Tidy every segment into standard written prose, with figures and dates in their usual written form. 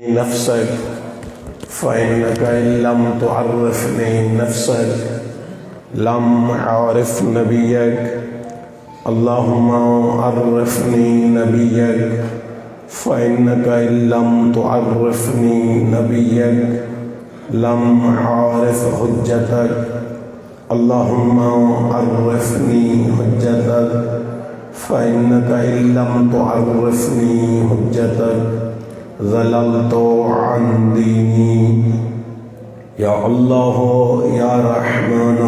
نفسك فإنك إن لم تعرفني نفسك لم أعرف نبيك. اللهم عرفني نبيك فإنك إن لم تعرفني نبيك لم أعرف حجتك. اللهم عرفني حجتك فإنك إن لم تعرفني حجتك ضللت عن ديني. يا الله يا رحمن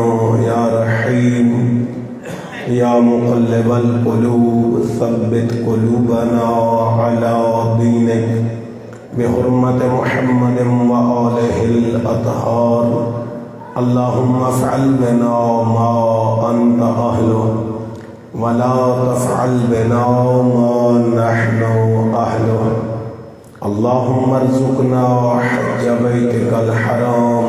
يا رحيم يا مقلب القلوب ثبت قلوبنا على دينك بحرمة محمد وآله الأطهار. اللهم افعل بنا ما أنت أهله ولا تفعل بنا ما نحن أهله. اللهم ارزقنا حج بيتك الحرام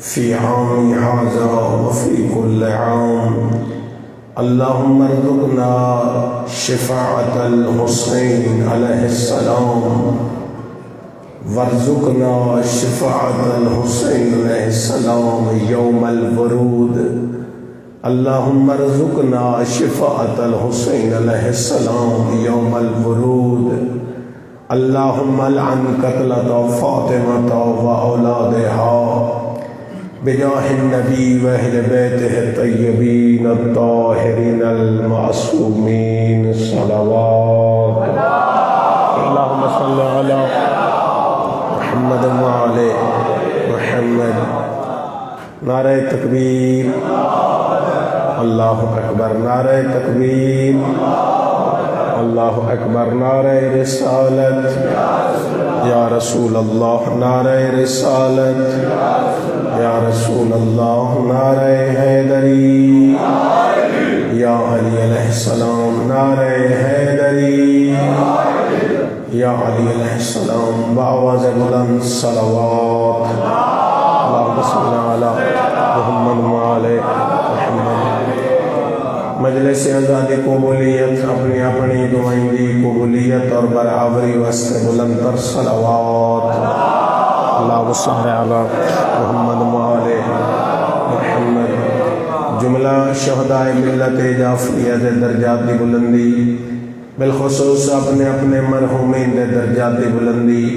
في عام هذا وفي كل عام. اللهم ارزقنا شفاعة الحسين عليه السلام وارزقنا شفاعة الحسين عليه السلام يوم الورود. اللهم ارزقنا شفاعة الحسين عليه السلام يوم الورود. اللهم لعن قتلة فاطمة وأولادها بجاه النبي وأهل بيته الطيبين الطاهرين المعصومين صلوات. اللهم صل على محمد وعلى محمد. نعرہ تکبیر، اللہ اکبر، نعرہ تکبیر، اللہ اکبر، نعرہ رسالت یا رسول اللہ، نعرہ رسالت یا رسول اللہ، نعرہ حیدری یا علی علیہ السلام، نعرہ حیدری یا علی علیہ السلام بآواز بلند صلوات. اللہم صل علی محمد وعلی محمد. مجلس آزادی قبولیت اپنی اپنی نمائندگی قبولیت اور برابری واسطے بلند تر صلوات. اللہم صل علی محمد وعلی محمد. جملہ شہداء ملت جعفریہ دے درجات دی بلندی، بالخصوص اپنے اپنے مرحومین دے درجات دی بلندی،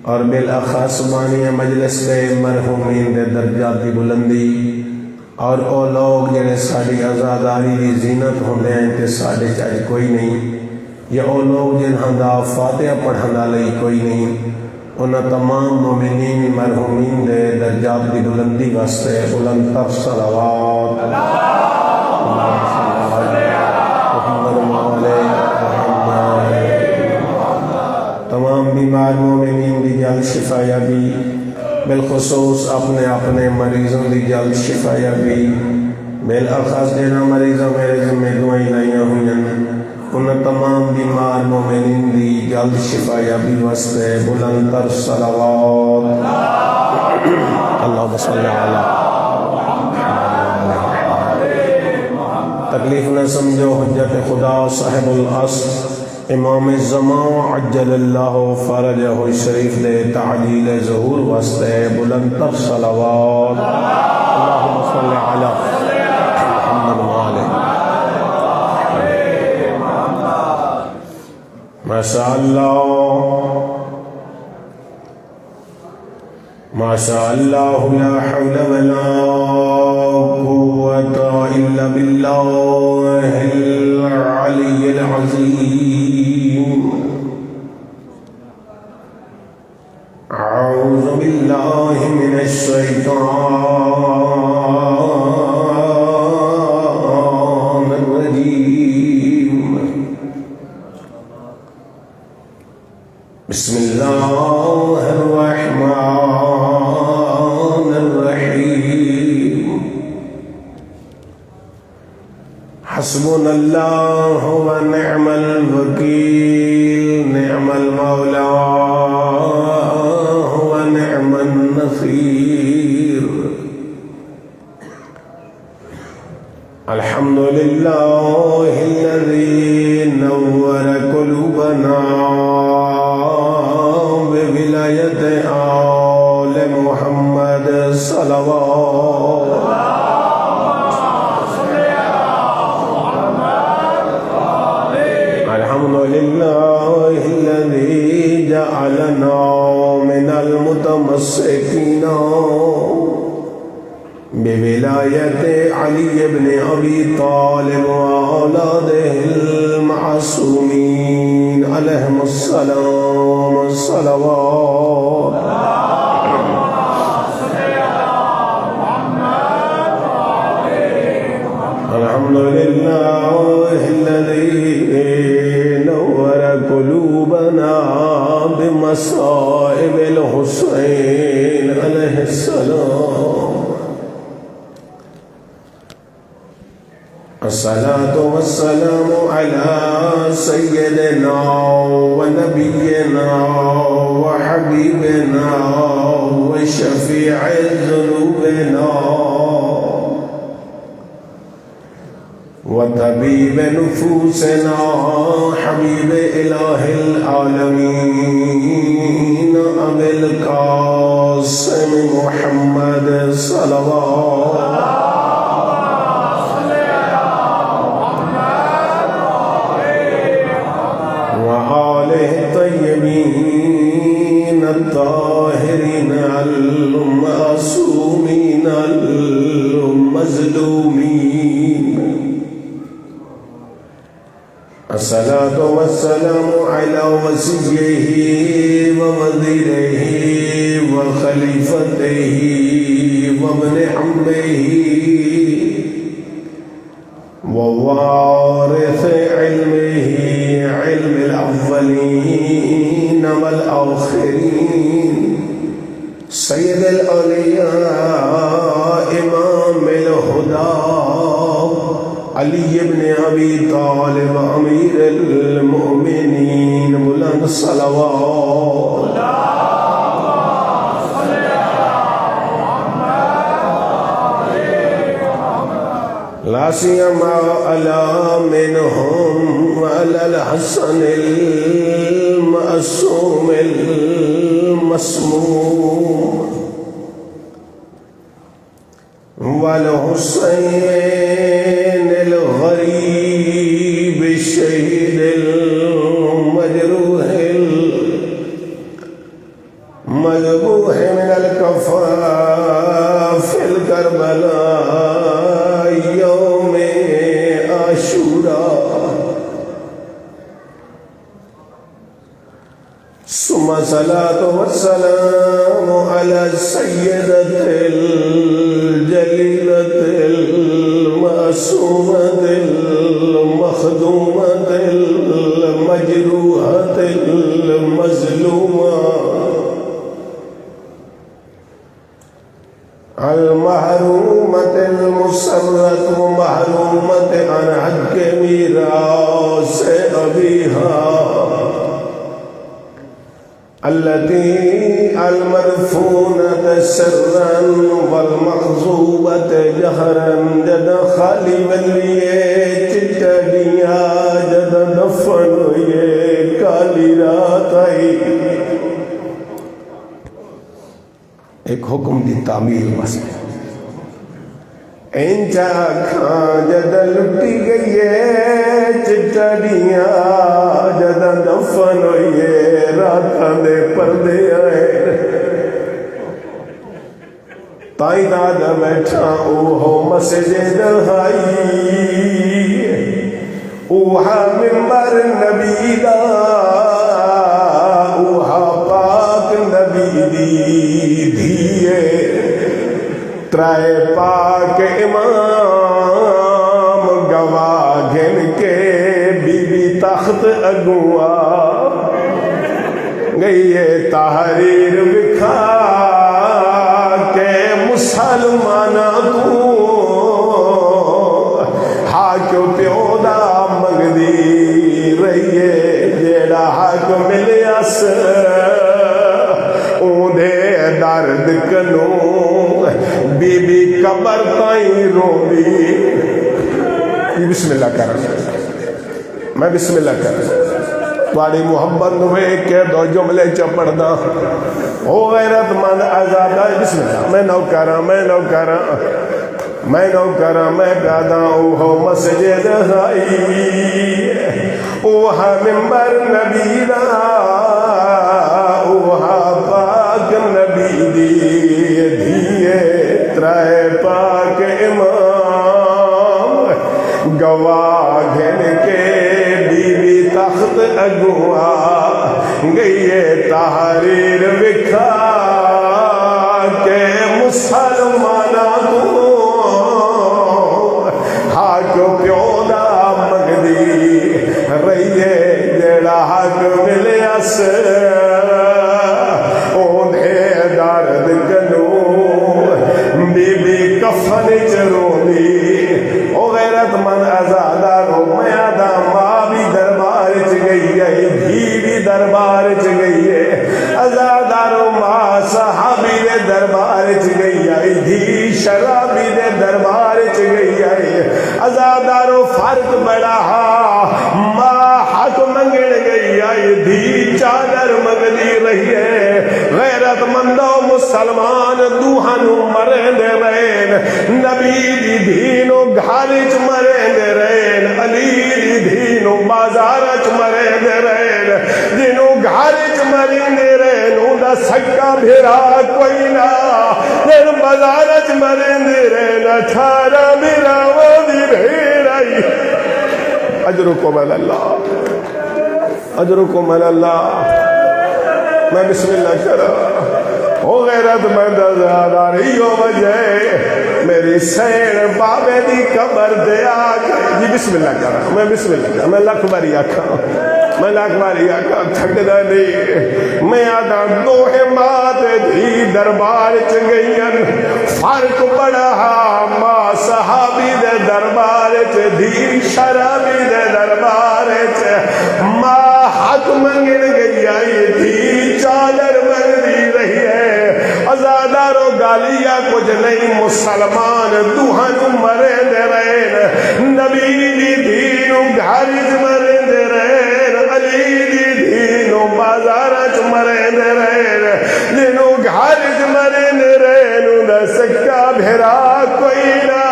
اور بالاخص بانی مجلس دے مرحومین دے درجات دی بلندی، اور او لوگ جنہیں ساڑی آزاداری دی زینت ہوندے ہیں تے ساڑے چاہی کوئی نہیں، یا او لوگ جنہاں دا فاتحہ پڑھنا لئی کوئی نہیں، انہاں تمام مومنین مرحومین دے درجات دی بلندی واسطے بلند تر صلوات. تمام بیمار مومنین دی جلد شفا یابی، بالخصوص اپنے اپنے مریضوں دی جلد شفا یابی، بالاخص جنہاں مریضوں میرے ذمہ دعائیں لائیاں ہوئی ہیں انہاں تمام بیمار مومنین دی جلد شفا یابی واسطے بلند تر صلوات. اللہم صل علی. تکلیف نہ سمجھو، حجت خدا صاحب الاصل امام الزمان عجل اللہ فرجہ الشریف دے تعلیل ظہور واسطے بلند تر صلوات. اللہم صل علی محمد وعلی. ماشاء اللہ ماشاء اللہ لا حول ولا قوة الا باللہ العلی العظیم. اعوذ باللہ من الشیطان الرجیم. بسم اللہ الرحمن الرحیم. حسبنا اللہ ونعم الوکیل، نعم المولا ونعم النصیر. الحمد للہ الذی نور قلوبنا ولایت آل محمد صلوات الحمد لله الذي جعلنا من المتمسكين بولایت علی بن ابی طالب وأولاده المعصومین علیہم السلام صلوات الحمد لله الذي نور قلوبنا بمصائب الحسين عليه السلام الصلاة والسلام على سيدنا ونبينا وحبيبنا وشفيع ذنوبنا وطبيب نفوسنا حبيب إله العالمين أبي القاسم محمد صلوات وآله الطيبين الطاهرين المعصومين المظلومين الصلاة والسلام على وصيه ووزيره وخليفته وابن عمه ووارث علمه علم الأولين والآخرين سيد الأولياء إمام الهدى علي بن أبي طالب أمير المؤمنين بلند الصلوات لا سيما على منهم وعلى الحسن المعصوم المسموم والحسين الغريب الشهيد المجروح المذبوح من الكفاف الكربلاء يوم عاشوراء ثم صلاة والسلام على السيدة الجليلة المعصومة المخدومة المجروحة المظلومة المحرومة المسرة محرومة عن حق ميراث أبيها التي المدفونة سرا والمغضوبة جهرا جد خالی بلیے چٹڑیاں جد دفن یہ کالی رات آئی ایک حکم دی تعمیل واسطے انجا کھاں جد لٹی گئی چٹڑیاں جد دفن ہوئے راتاں دے پردے آئے تائی دادا بیٹھا اوہو مسجد ہائی اوہا ممبر نبی دا اوہا پاک نبی دی دھیے ترائے پاک امام گواہ گھن کے بی بی تخت اگوا گئی تحریر بکھا کے مسلمانہ تو حاکم پیودا منگ دی رہیے جیڑا حاکم ملیاس اوندے درد کنو بی بی قبر تائیں رو دی بسم اللہ کر میں بسم اللہ کر تھوڑی محبت نو ویکھ کے دو جملے چ پڑھدا او غیرت مند آزادہ بسم اللہ میں نوکراں میں پیادا اوہ مسجد رائی اوہ ممبر نبی دا اوہ پاک نبی دی دھیے ترائے پاک امام گواہ گھن کے بیوی تخت اگوا گئیے تحریر وکھا کہ مسلمانہ تو حق پیو دا مگدی رہیے جڑا حق ملے اس اوندے درد کنو بی بی کفن چرولی او غیرت من آزادہ رو میادہ ماں بھی دربار چ گئی ہے دھی بھی دربار چ گئی ہے آزادہ رو ماں صحابی دے دربار چ گئی ہے دھی شرابی دے دربار چ گئی ہے آزادہ رو فرق بڑا ماں حق منگن گئی ہے دھی چادر مگدی رہی ہے غیرت مندو مسلمان دوہنو مرے دے رہن نبی دی دینو گھارچ مرے دے رہن علی دی دینو بازارچ مرے دے رہن دینو گھارچ مرے دے رہن اوندا سکا بھیرا کوئی نہ دین بازارچ مرے دے رہن اٹھارا بھیرا وہ دی بھیرائی اجرکم اللہ اجرکم اللہ میں بسم اللہ کرا او غیرت مند آزادہ رہیو وجہ میری سین بابے دی قبر دے آگے جی بسم اللہ کرا میں بسم اللہ کرا میں لکھ باری آکھا تھک دا نہیں میں آدھا دو حماد دی دربار چ گئین فرق بڑا ماں صحابی دے دربار چ دی شرابی دے دربار چ ماں حق منگن گئی آئی دی چادر منگی رہی ہے ازادارو گالیا کچھ نہیں مسلمان دوہن مرے دے رہن نبی دی دینو گھارج مرے دے رہن علی دی دینو بازارچ مرے دے رہن دینو گھارج مرے دے رہن نہ سکا بھیرا کوئی نہ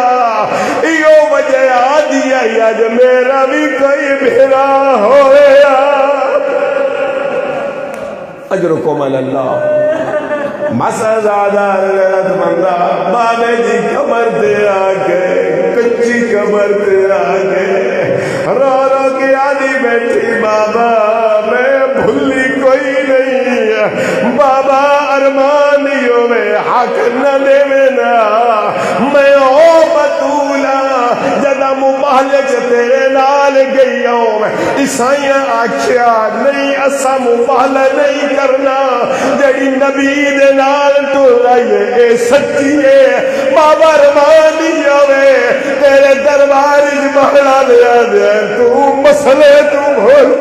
ایو وجہ آدیا یج میرا بھی کوئی بھیرا ہویا اجرکم اللہ مسازادہ غیرت مندہ بابے جی قبر تے آگے کچی قبر تے آگے رو رو کے آدھی بیٹھی بابا میں بھولی کوئی نہیں بابا ارمانیوں میں حق نہ دے میں او بطولہ جدہ مبالج تیرے نال گئی ہوں میں عیسائیاں آکھیا نہیں اسا مبالہ نہیں کرنا جڑی نبی دے نال تو رہیے اے سچی ہے بابا رمانی ہوئے تیرے دربار بہڑا لیا دے تو مسئلے تو بھول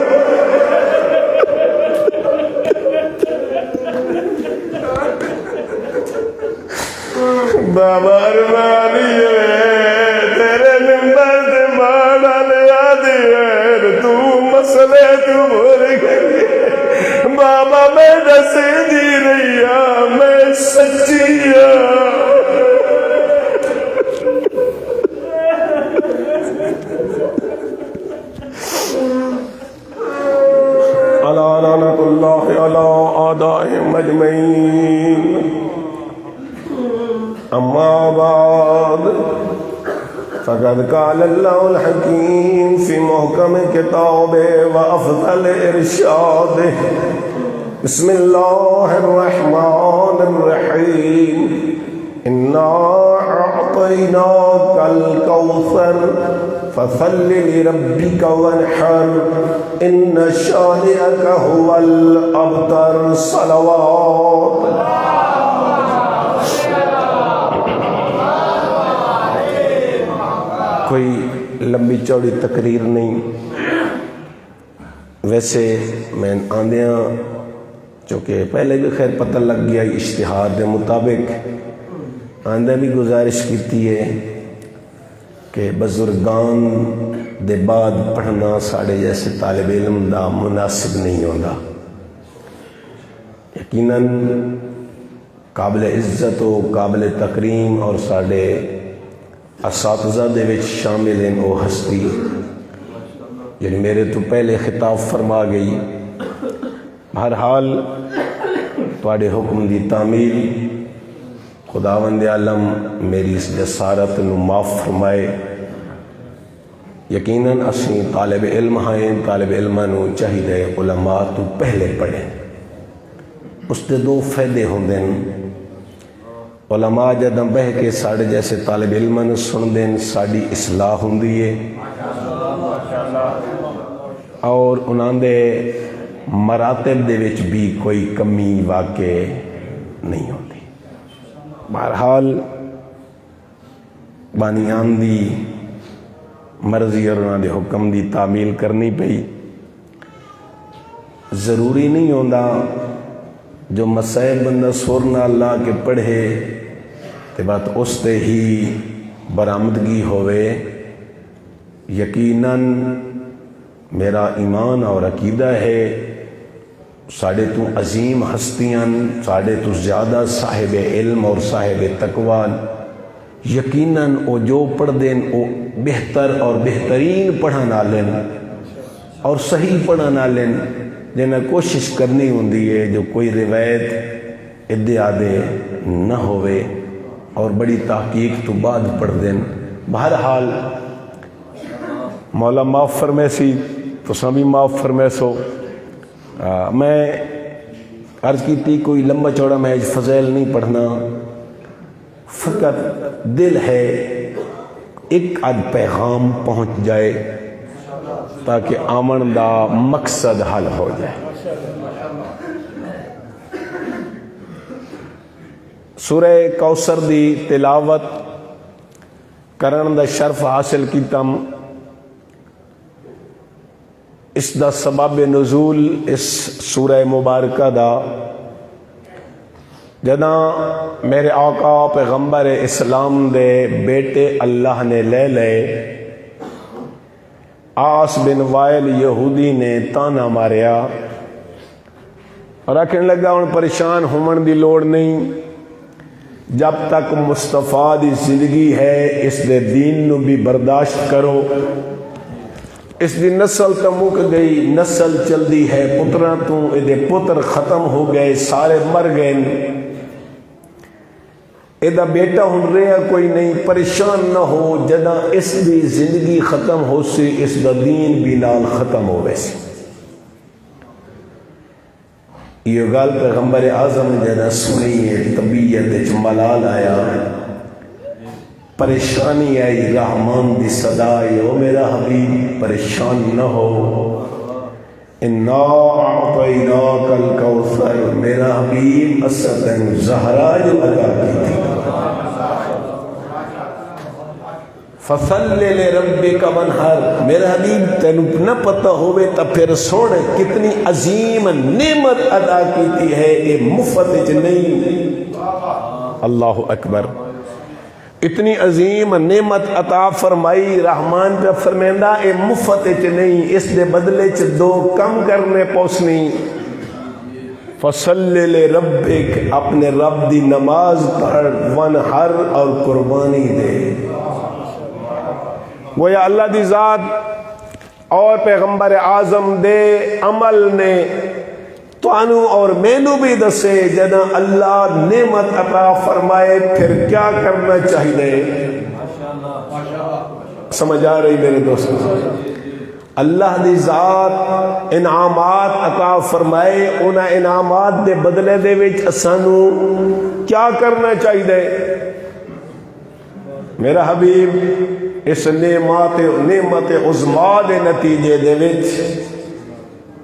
بابا رمانی ہوئے تیرے ممبر دے بہڑا لیا دے تو مسئلے تو بھول گئی بابا میں دسے دی رہیا میں سچی علی لعنت اللہ علی اعدائهم اجمعین اما بعد فقد قال اللہ الحکیم فی محکم کتابه وافضل ارشاده بسم اللہ الرحمن الرحیم انا اعطیناک الکوثر فصل لربک وانحر ان شانئک هو الابتر صلوات کوئی لمبی چوڑی تقریر نہیں ویسے میں آندیاں چونکہ پہلے بھی خیر پتہ لگ گیا اشتہار دے مطابق آندہ بھی گزارش کیتی ہے کہ بزرگان دے بعد پڑھنا ساڑھے جیسے طالب علم دا مناسب نہیں ہوتا. یقیناً قابل عزت و قابل تکریم اور ساڑھے اساتذہ دے وچ شامل ہیں وہ ہستی یعنی میرے تو پہلے خطاب فرما گئی. بہرحال تواڈے حکم دی تعمیل خداوند عالم میری اس جسارت نو معاف فرمائے. یقیناً اسی طالب علم ہیں، طالب علماں نو چاہیے علماء تو پہلے پڑھیں. اس دے دو فائدے ہوندے ہیں. علماء جداں بہ کے ساڑھے جیسے طالب علماں نو سن دیں ساڑی اصلاح ہوندی ہے اور انہاں دے مراتب دے وچ بھی کوئی کمی واقع نہیں ہوتی. بہرحال بانیان دی مرضی اور انہاں دے حکم دی تعمیل کرنی پئی. ضروری نہیں ہوندا جو مسائل بندہ سورنا اللہ کے پڑھے تے بات اس تے ہی برآمدگی ہوئے. یقیناً میرا ایمان اور عقیدہ ہے ساڑھے تو عظیم ہستیاں ساڑھے تو زیادہ صاحب علم اور صاحب تقوی یقیناً او جو پڑھ دیں او بہتر اور بہترین پڑھانا لیں اور صحیح پڑھانا لیں جنہیں کوشش کرنی ہوندی ہے جو کوئی روایت ادعادے نہ ہوئے اور بڑی تحقیق تو بعد پڑھ دیں. بہرحال مولا معاف فرمے سی تو سبھی معاف فرمے سو. میں عرض کی تھی کوئی لمبا چوڑا محض فضائل نہیں پڑھنا، فقط دل ہے ایک آدھ پیغام پہنچ جائے تاکہ آمن دا مقصد حل ہو جائے. سورہ کوثر دی تلاوت کرن دا شرف حاصل کیتم. اس دا سبب نزول اس سورہ مبارکہ دا جداں میرے آقا پیغمبر اسلام دے بیٹے اللہ نے لے لے آس بن وائل یہودی نے تانا ماریا اور آکھنے لگا ان پریشان ہومن دی لوڑ نہیں، جب تک مصطفیٰ دی زندگی ہے اس دے دین نو بھی برداشت کرو. اس دی نسل تو مک گئی، نسل چل دی ہے پتراں تو دے پتر ختم ہو گئے، سارے مر گئے، ایدہ بیٹا ہن رہا کوئی نہیں. پریشان نہ ہو جداں اس دی زندگی ختم ہو سی اس دا دین بھی نال ختم ہو ویسی. یہ گال پیغمبر اعظم جداں سنی ہے طبیعت ملال آیا، پریشانی آئی، رحمان دی صدا آئی، او میرا حبیب پریشان نہ ہو، انا اعطیناک الکوثر، میرا حبیب اسدن زہرا جو عطا کی تھی، فصل لربک وانحر، میرا حبیب تینوں نہ پتہ ہوئے تا پھر سونے کتنی عظیم نعمت عطا کی تھی ہے، اے مفت نہیں. اللہ اکبر. اتنی عظیم نعمت عطا فرمائی، رحمان پہ فرمیندہ اے مفت نہیں، اس دے بدلے چ دو کم کرنے پوسنی. فصل لربک، اپنے رب دی نماز پڑھ، وانحر اور قربانی دے. گویا اللہ دی ذات اور پیغمبر اعظم دے عمل نے توانو اور مینو بھی دسے جداں اللہ نعمت عطا فرمائے پھر کیا کرنا چاہیے. سمجھ آ رہی میرے دوستوں؟ اللہ دی ذات انعامات عطا فرمائے، انہاں انعامات دے بدلے دے وچ اسانو کیا کرنا چاہیے. میرا حبیب اس نعمت عظما دے نتیجے دے وچ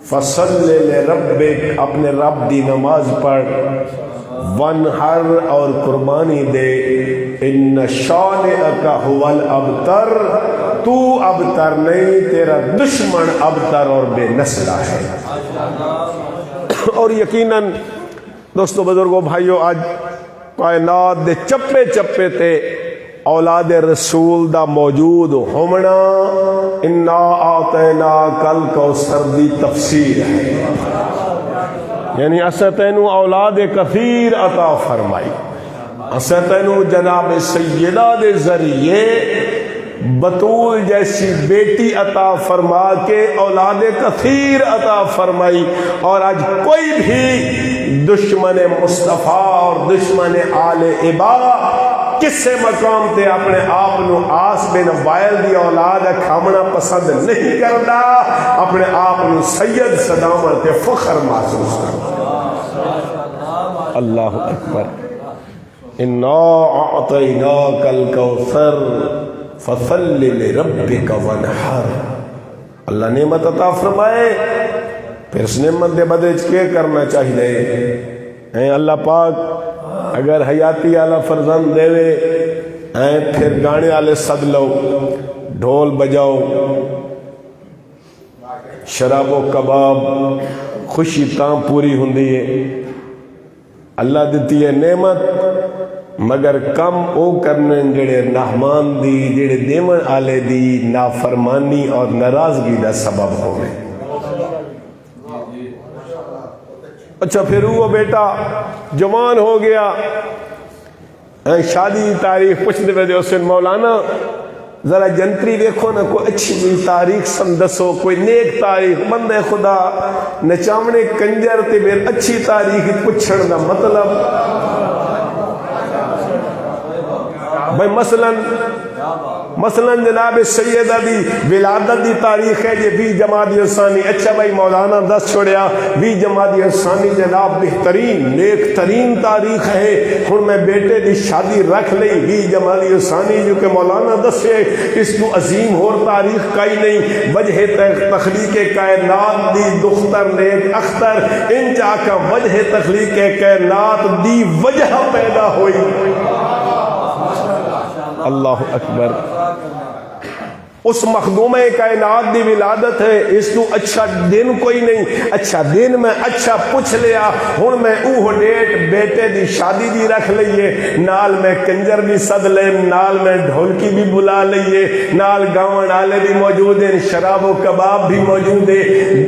فصل لربک، اپنے رب دی نماز پڑھ، وانحر اور قربانی دے، ان شانئک هو الابتر، تو ابتر نہیں تیرا دشمن ابتر اور بے نسلہ ہے. اور یقیناً دوستو بزرگوں بھائیو آج کائنات دے چپے چپے تے اولاد رسول دا موجود ہونا انا آتینا کل کوثر دی تفسیر ہے، یعنی اسا تینو اولاد کثیر عطا فرمائی، اسا تینو جناب سیدہ دے ذریعے بطول جیسی بیٹی عطا فرما کے اولاد کثیر عطا فرمائی، اور آج کوئی بھی دشمن مصطفیٰ اور دشمن آل عبا کسے مقام تے اپنے آپ نو آس بن وائل دی اولاد کھامنا پسند نہیں کرتا، اپنے آپ نو سید صدامت فخر محسوس کرتا۔ اللہ اکبر۔ انا اعطیناک الکوثر فصل لربک وانحر۔ اللہ نعمت عطا فرمائے، پھر اس نعمت دے بدلے کیا کرنا چاہیے؟ اللہ پاک اگر حیاتی آلہ فرزند دے پھر گانے والے سد لو، ڈھول بجاؤ، شراب و کباب، خوشی تاں پوری ہوندی ہے۔ اللہ دیتی ہے نعمت، مگر کم او کرنے جڑے نحمان دی، جڑے دیمن آلے دی نافرمانی اور ناراضگی دا سبب ہوئے۔ اچھا پھر وہ بیٹا جوان ہو گیا، شادی تاریخ پوچھتے پہ اس مولانا ذرا جنتری دیکھو نا، کوئی اچھی تاریخ سندسو، کوئی نیک تاریخ، بندے خدا نچامنے کنجر تے بیر اچھی تاریخ پچھڑ دا مطلب بھائی مثلا جناب سیدہ دی ولادت دی تاریخ ہے یہ 20 جمادی الثانی۔ اچھا بھائی مولانا 10 چھوڑیا، 20 جمادی الثانی جناب بہترین نیک ترین تاریخ ہے، ہن میں بیٹے دی شادی رکھ لئی 20 جمادی الثانی جو کہ مولانا 10 ہے، اس کو عظیم اور تاریخ کائی نہیں۔ وجہ تخلیق کائنات دی دختر نیک اختر، ان چاکا وجہ تخلیق کائنات دی وجہ پیدا ہوئی۔ اللہ اکبر۔ اس مخدومہ کائنات دی ولادت ہے، اس کو اچھا دن کوئی نہیں۔ اچھا دن میں اچھا پوچھ لیا، ہن میں اوہ ڈیٹ بیٹے دی شادی دی رکھ لئیے، نال میں کنجر بھی صد لے، نال میں ڈھولکی بھی بلا لئیے، نال گاون والے بھی موجود ہیں، شراب و کباب بھی موجود ہے۔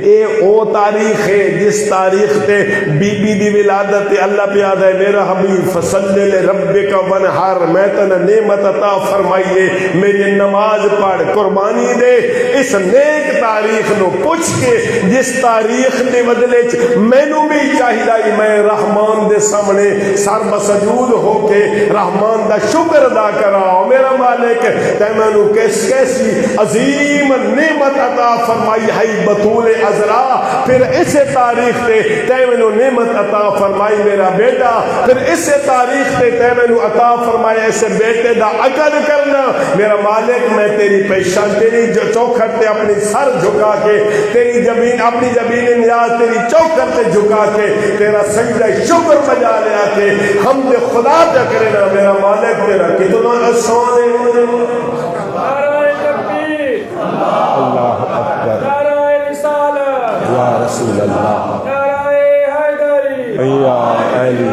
اے او تاریخ ہے جس تاریخ تے بی بی دی ولادت تے اللہ پیاد ہے میرا حبیب فصلی لربک وانحر، میں تنہ نعمت عطا فرمائیے، میری نماز پڑھ قربانی دے۔ اس نیک تاریخ نو پوچھ کے جس تاریخ دے بدلے مینوں بھی چاہیے میں رحمان دے سامنے سر بسجود ہو کے رحمان دا شکر ادا کراؤ، میرا مالک تے مینوں کیسی عظیم نعمت عطا فرمائی ہے بطول عذرا، پھر اسے تاریخ تے تے مینوں نعمت عطا فرمائی میرا بیٹا، پھر اسے تاریخ تے تے مینوں عطا فرمائی ایسے بیٹے دا عقد کرنا، میرا مالک میں تیری پیشان تیری جو چوکھٹ تے اپنی سر جھکا کے، تیری زمین اپنی زمین نیاز تیری چوکھٹ تے جھکا کے تیرا سجدہ شکر بجا لیا کے حمد خدا پہ کرنا، میرا مالک تیرا کتنا احسان ہے۔ اللہ اکبر، یا رسول اللہ، یا علی،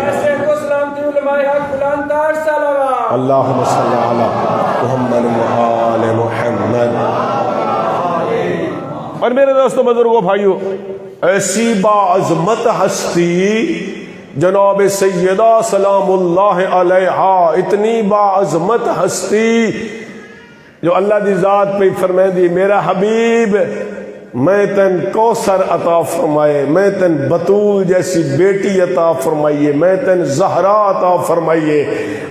اللہم صلی علی محمد وآل محمد۔ اور میرے دوستو بزرگوں بھائیو، ایسی باعظمت ہستی جناب سیدہ سلام اللہ علیہا، اتنی باعظمت ہستی جو اللہ دی ذات پہ فرمائے دی میرا حبیب میں تن کوثر عطا فرمائے، میں تن بطول جیسی بیٹی عطا فرمائیے، میں تن زہرا عطا فرمائیے،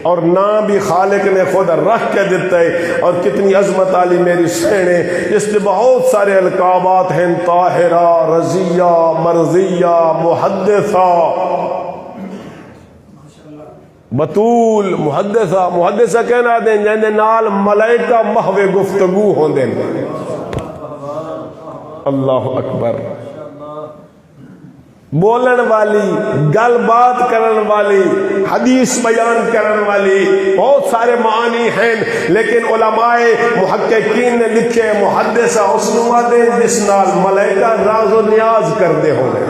اور نام بھی خالق نے خود رکھ کے دیتا ہے۔ اور کتنی عظمت علی میری سینے، جس میں بہت سارے القابات ہیں، طاہرہ، رضیہ، مرضیہ، محدثہ، بطول، محدثہ کہنا دیں جنہیں نال ملائکہ محو گفتگو ہوں دیں۔ اللہ اکبر۔ بولن والی، گل بات کرن والی، حدیث بیان کرن والی، بہت سارے معانی ہیں، لیکن علماء محققین نے لکھے محدثہ اس نوع دے جس نال ملائکہ راز و نیاز کر دے ہونے۔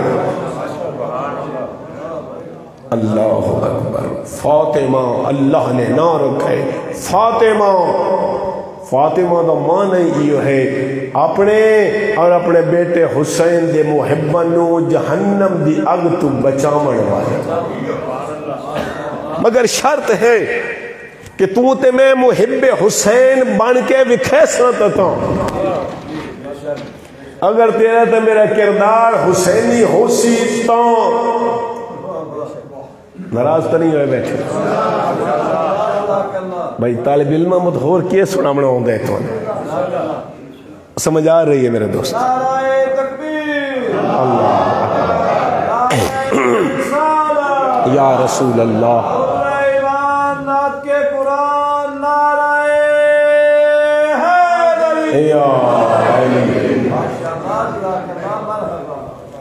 اللہ اکبر. فاطمہ اللہ نے نام رکھے فاطمہ. فاطمہ دا معنی یہ ہے اپنے اور اپنے بیٹے حسین دے محباں نو جہنم دی اگ تو بچاون والے. مگر شرط ہے کہ تو تے میں محب حسین بن کے وکھیسنا تا. اگر تیرا تے میرا کردار حسینی ہو سی تو ناراض تو نہیں ہوئے بیٹھے بھائی. طالب علم مت ہور کیے سنامنا ہوندے تو سمجھ آ رہی ہے میرے دوست. اللہ یا رسول اللہ.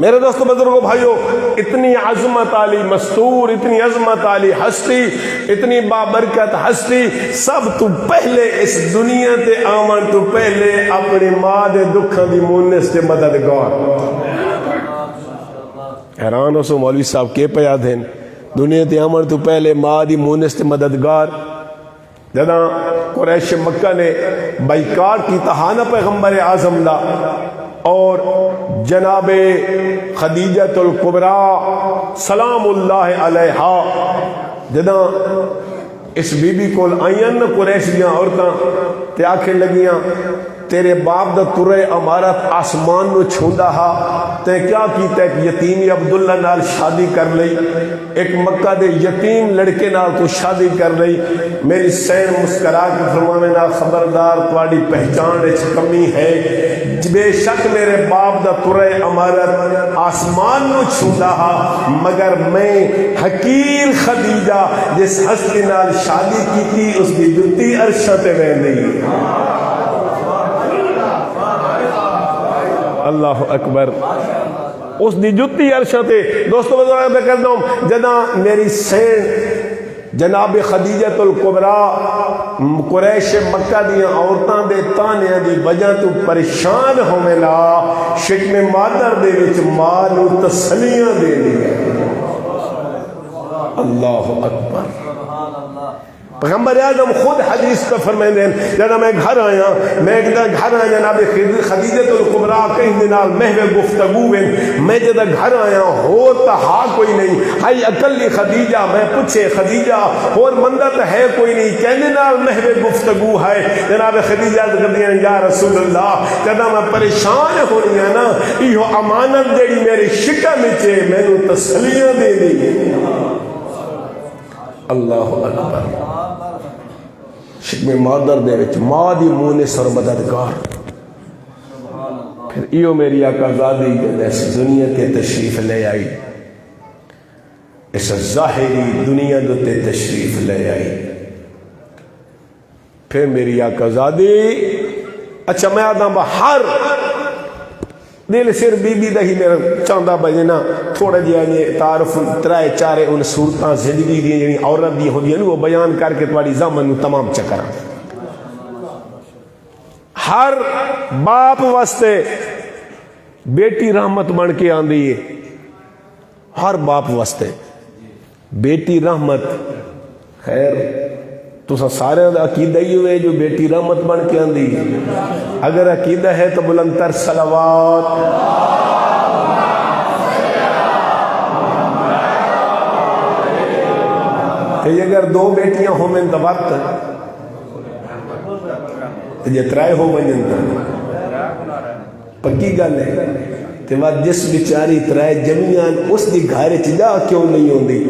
میرے دوستو بزرگوں بھائیو، اتنی عظمت علی مستور، اتنی عظمت علی ہستی، اتنی بابرکت ہستی، سب تو پہلے اس دنیا تے آمن تو پہلے اپنی ماں دے دکھاں دی مونس تے مددگار. حیران ہو سو مولوی صاحب کے پیا دین دنیا تے آمن تو پہلے ماں دی مونس تے مددگار. جداں قریش مکہ نے بائیکاٹ کی تہانہ پیغمبر اعظم دا اور جناب خدیجۃ الکبریٰ سلام اللہ علیہا جداں اس بی بی کول آئین قریش دیاں عورتاں تے آکھیں لگیاں تیرے باپ دا ترے امارت آسمان نو چھوندا ہا تے کیا کیتا ایک یتیمی عبداللہ نال شادی کر لئی، ایک مکہ دے یتیم لڑکے نال تو شادی کر لئی. میری سین مسکرا کے فرماوے نا خبردار تواڈی پہچان وچ کمی ہے. بے شک میرے باپ دا ترے امارت آسمان نو چھوندا ہا مگر میں حقیر خدیجہ جس ہستی نال شادی کیتی اس دی جُتی عرشہ تے ویندی. اللہ اکبر. اس دی جُتی عرشہ تے. دوستو بزرگ میں کہتا ہوں جداں میری سین جناب خدیجۃ الکبریٰ قریش مکہ دیاں عورتاں دے تانیاں دی وجہ تو پریشان ہونے لا شکم مادر دے وچ ماں نو تسلیاں دے دیا. اللہ اکبر. پیغمبر اعظم خود حدیث کا فرمائیں ہیں جب میں گھر آیا جناب خدیجۃ الکبریٰ کہیں دنال محو گفتگو میں جب گھر آیا ہو تہا کوئی نہیں ہائی اکلی خدیجہ. میں پوچھے خدیجہ اور مندت ہے کوئی نہیں کہنے نال محو گفتگو ہے. جناب خدیجہ کہدیاں یا رسول اللہ کہنا میں پریشان ہو رہی ہے نا یہ امانت جیڑی میری شکم وچے مینوں تسلیاں دے دی. اللہ اکبر. شکم مادر دے وچ ماں دی مونس اور مددگار. پھر ایو میری آقا زادی اس دنیا کے تشریف لے آئی، اس ظاہری دنیا دوتے تشریف لے آئی. پھر میری آقا زادی اچھا میں آدھا ہر دل سر بی بی دا ہی میرا چاندہ بجنا تھوڑا جہاں تعارف ترائے چارے ان صورتاں زندگی دی یعنی عورت دی ہوندی ہیں وہ بیان کر کے تمہاری زامن تمام چکرا. ہر باپ واسطے بیٹی رحمت بن کے آندی ہے. ہر باپ واسطے بیٹی رحمت. خیر تو سارے عقیدہ ہی ہوئے جو بیٹی رحمت بن کے آندی. اگر عقیدہ ہے تو بلند تر صلوات. کہ اگر دو بیٹیاں ہوں میں تو وقت یہ ترائے ہو بنجن پکی گل ہے کہ جس بیچاری ترائے جمیان اس دی گھر چجا کیوں نہیں ہوندی.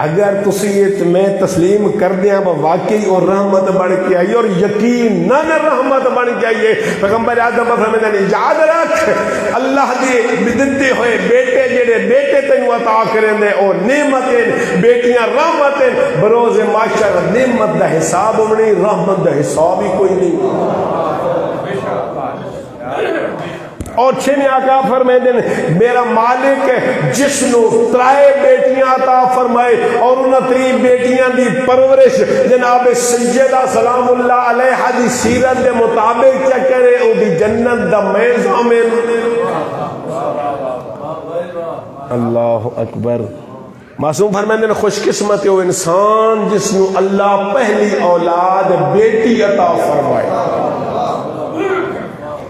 اگر تسی میں تسلیم کر دیا واقعی اور رحمت بن کے آئی اور یقیناً رحمت بن کے آئیے. پیغمبر اعظم فرماتے ہیں یاد رکھ اللہ دے دتے ہوئے بیٹے جڑے بیٹے تینوں عطا کریں دے اور نعمتیں بیٹیاں رحمتیں بروز معاشر نعمت دا حساب نہیں رحمت دا حساب ہی کوئی نہیں. اور چھنے آقا فرمائے دن میرا مالک جس نو ترائے بیٹیاں عطا فرمائے اور انہاں تری بیٹیاں دی پرورش جناب سیدہ سلام اللہ علیہ دی سیرت دے مطابق کیا کرے او دی جنت دا میزامن. اللہ اکبر. معصوم فرماندے نے خوش قسمت ہے وہ انسان جس نو اللہ پہلی اولاد بیٹی عطا فرمائے.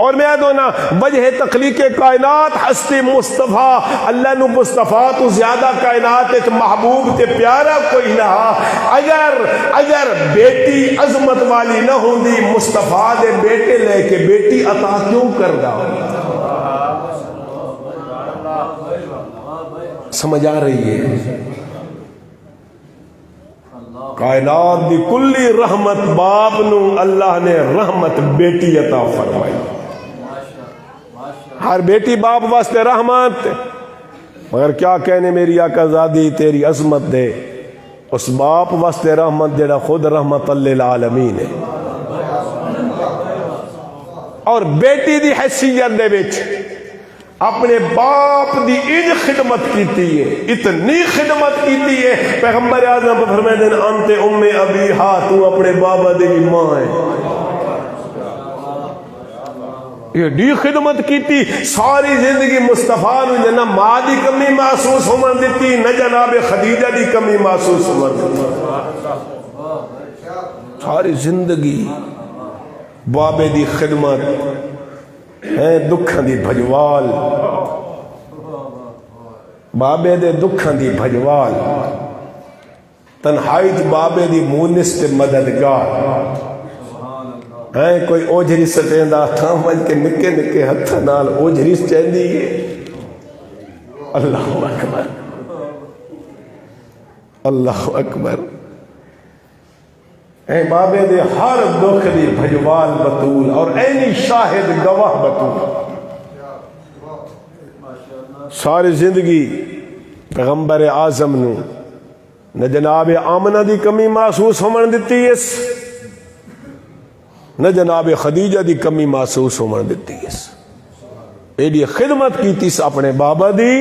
اور میں دونا وجہ تخلیق کائنات ہستی مصطفیٰ اللہ نو مصطفیٰ تو زیادہ کائنات ایک محبوب تے پیارا کوئی نہ. اگر بیٹی عظمت والی نہ ہوندی مصطفیٰ دے بیٹے لے کے بیٹی عطا کیوں کردا؟ سمجھ آ رہی ہے؟ کائنات دی کلی رحمت باپ نو اللہ نے رحمت بیٹی عطا فرمائی. ہر بیٹی باپ واسطے رحمت. مگر کیا کہنے میری آقا زادی تیری عظمت دے اس باپ واسطے رحمت جڑا خود رحمت للعالمین ہے. اور بیٹی دی حیثیت دے وچ اپنے باپ دی انج خدمت کیتی ہے, اتنی خدمت کیتی ہے. پیغمبر اعظم فرماتے ہیں انت ام ابی ہا, تو اپنے بابا دی ماں ہے. یہ دی خدمت کیتی. ساری زندگی مصطفیٰ نو نہ ماں دی کمی محسوس ہون دیتی نہ جناب خدیجہ دی کمی محسوس ہون دیتی. ساری زندگی بابے دی خدمت ہے, دکھاں دی بھجوال, بابے دے دکھاں دی بھجوال, تنہائی بابے دی مونس تے مددگار ہے. کوئی اوجھری سٹیندا تھاں وج کے نکے نکے ہتھ نال اوجھری چیندی ہے. اللہ اکبر اللہ اکبر. اے بابے دے ہر دکھ دی بھجوال بطول اور اینی شاہد گواہ بطول. ساری زندگی پیغمبر اعظم نو نہ جناب آمنہ دی کمی محسوس ہون دیتی اس, نہ جناب خدیجہ دی کمی محسوس ہون دیتی اس. ایڈی خدمت کی تیس اپنے بابا دی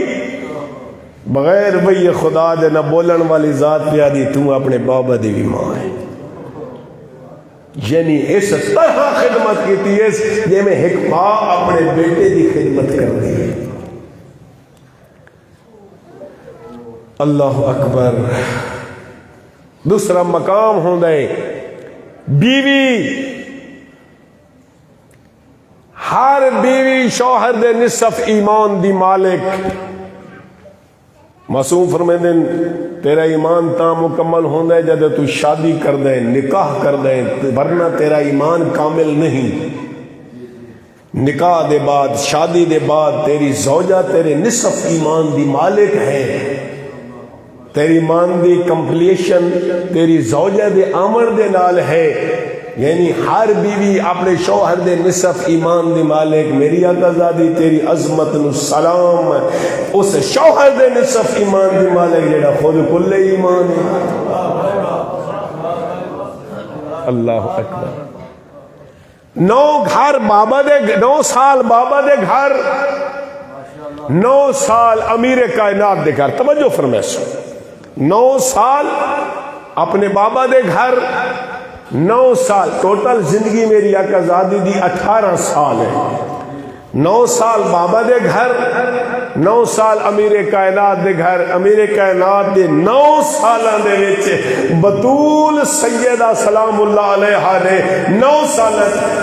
بغیر وہی خدا دے نہ بولن والی ذات پیا دی تو اپنے بابا دی بھی ماں ہے. یعنی اس طرح خدمت کی اس جے میں ایک ماں اپنے بیٹے دی خدمت کر رہی ہے. اللہ اکبر. دوسرا مقام ہوندا ہے بیوی. ہر بیوی شوہر دے نصف ایمان دی مالک. معصوم فرمائے تیرا ایمان تا مکمل ہوندہ ہے جب تو شادی کر دے, نکاح کر دے, ورنہ تیرا ایمان کامل نہیں. نکاح دے بعد شادی دے بعد تیری زوجہ تیرے نصف ایمان دی مالک ہے. تیری ایمان دی کمپلیشن تیری زوجہ دے آمر دے نال ہے. یعنی ہر بیوی اپنے شوہر دے نصف ایمان دی مالک. میری آقا زادی تیری عظمت نو سلام. اس شوہر دے نصف ایمان دی مالک جڑا خود کل ایمان ہے. اللہ اکبر. 9 سال بابا دے گھر, 9 سال امیر کائنات دے گھر. توجہ فرمائے 9 سال اپنے بابا دے گھر, 9 سال ٹوٹل زندگی میری آقا زادی دی 18 سال ہے. 9 سال بابا دے گھر, 9 سال امیر کائنات دے گھر. امیر کائنات دے 9 سالاں دے وچ بطول سیدہ سلام اللہ علیہا نے 9 سال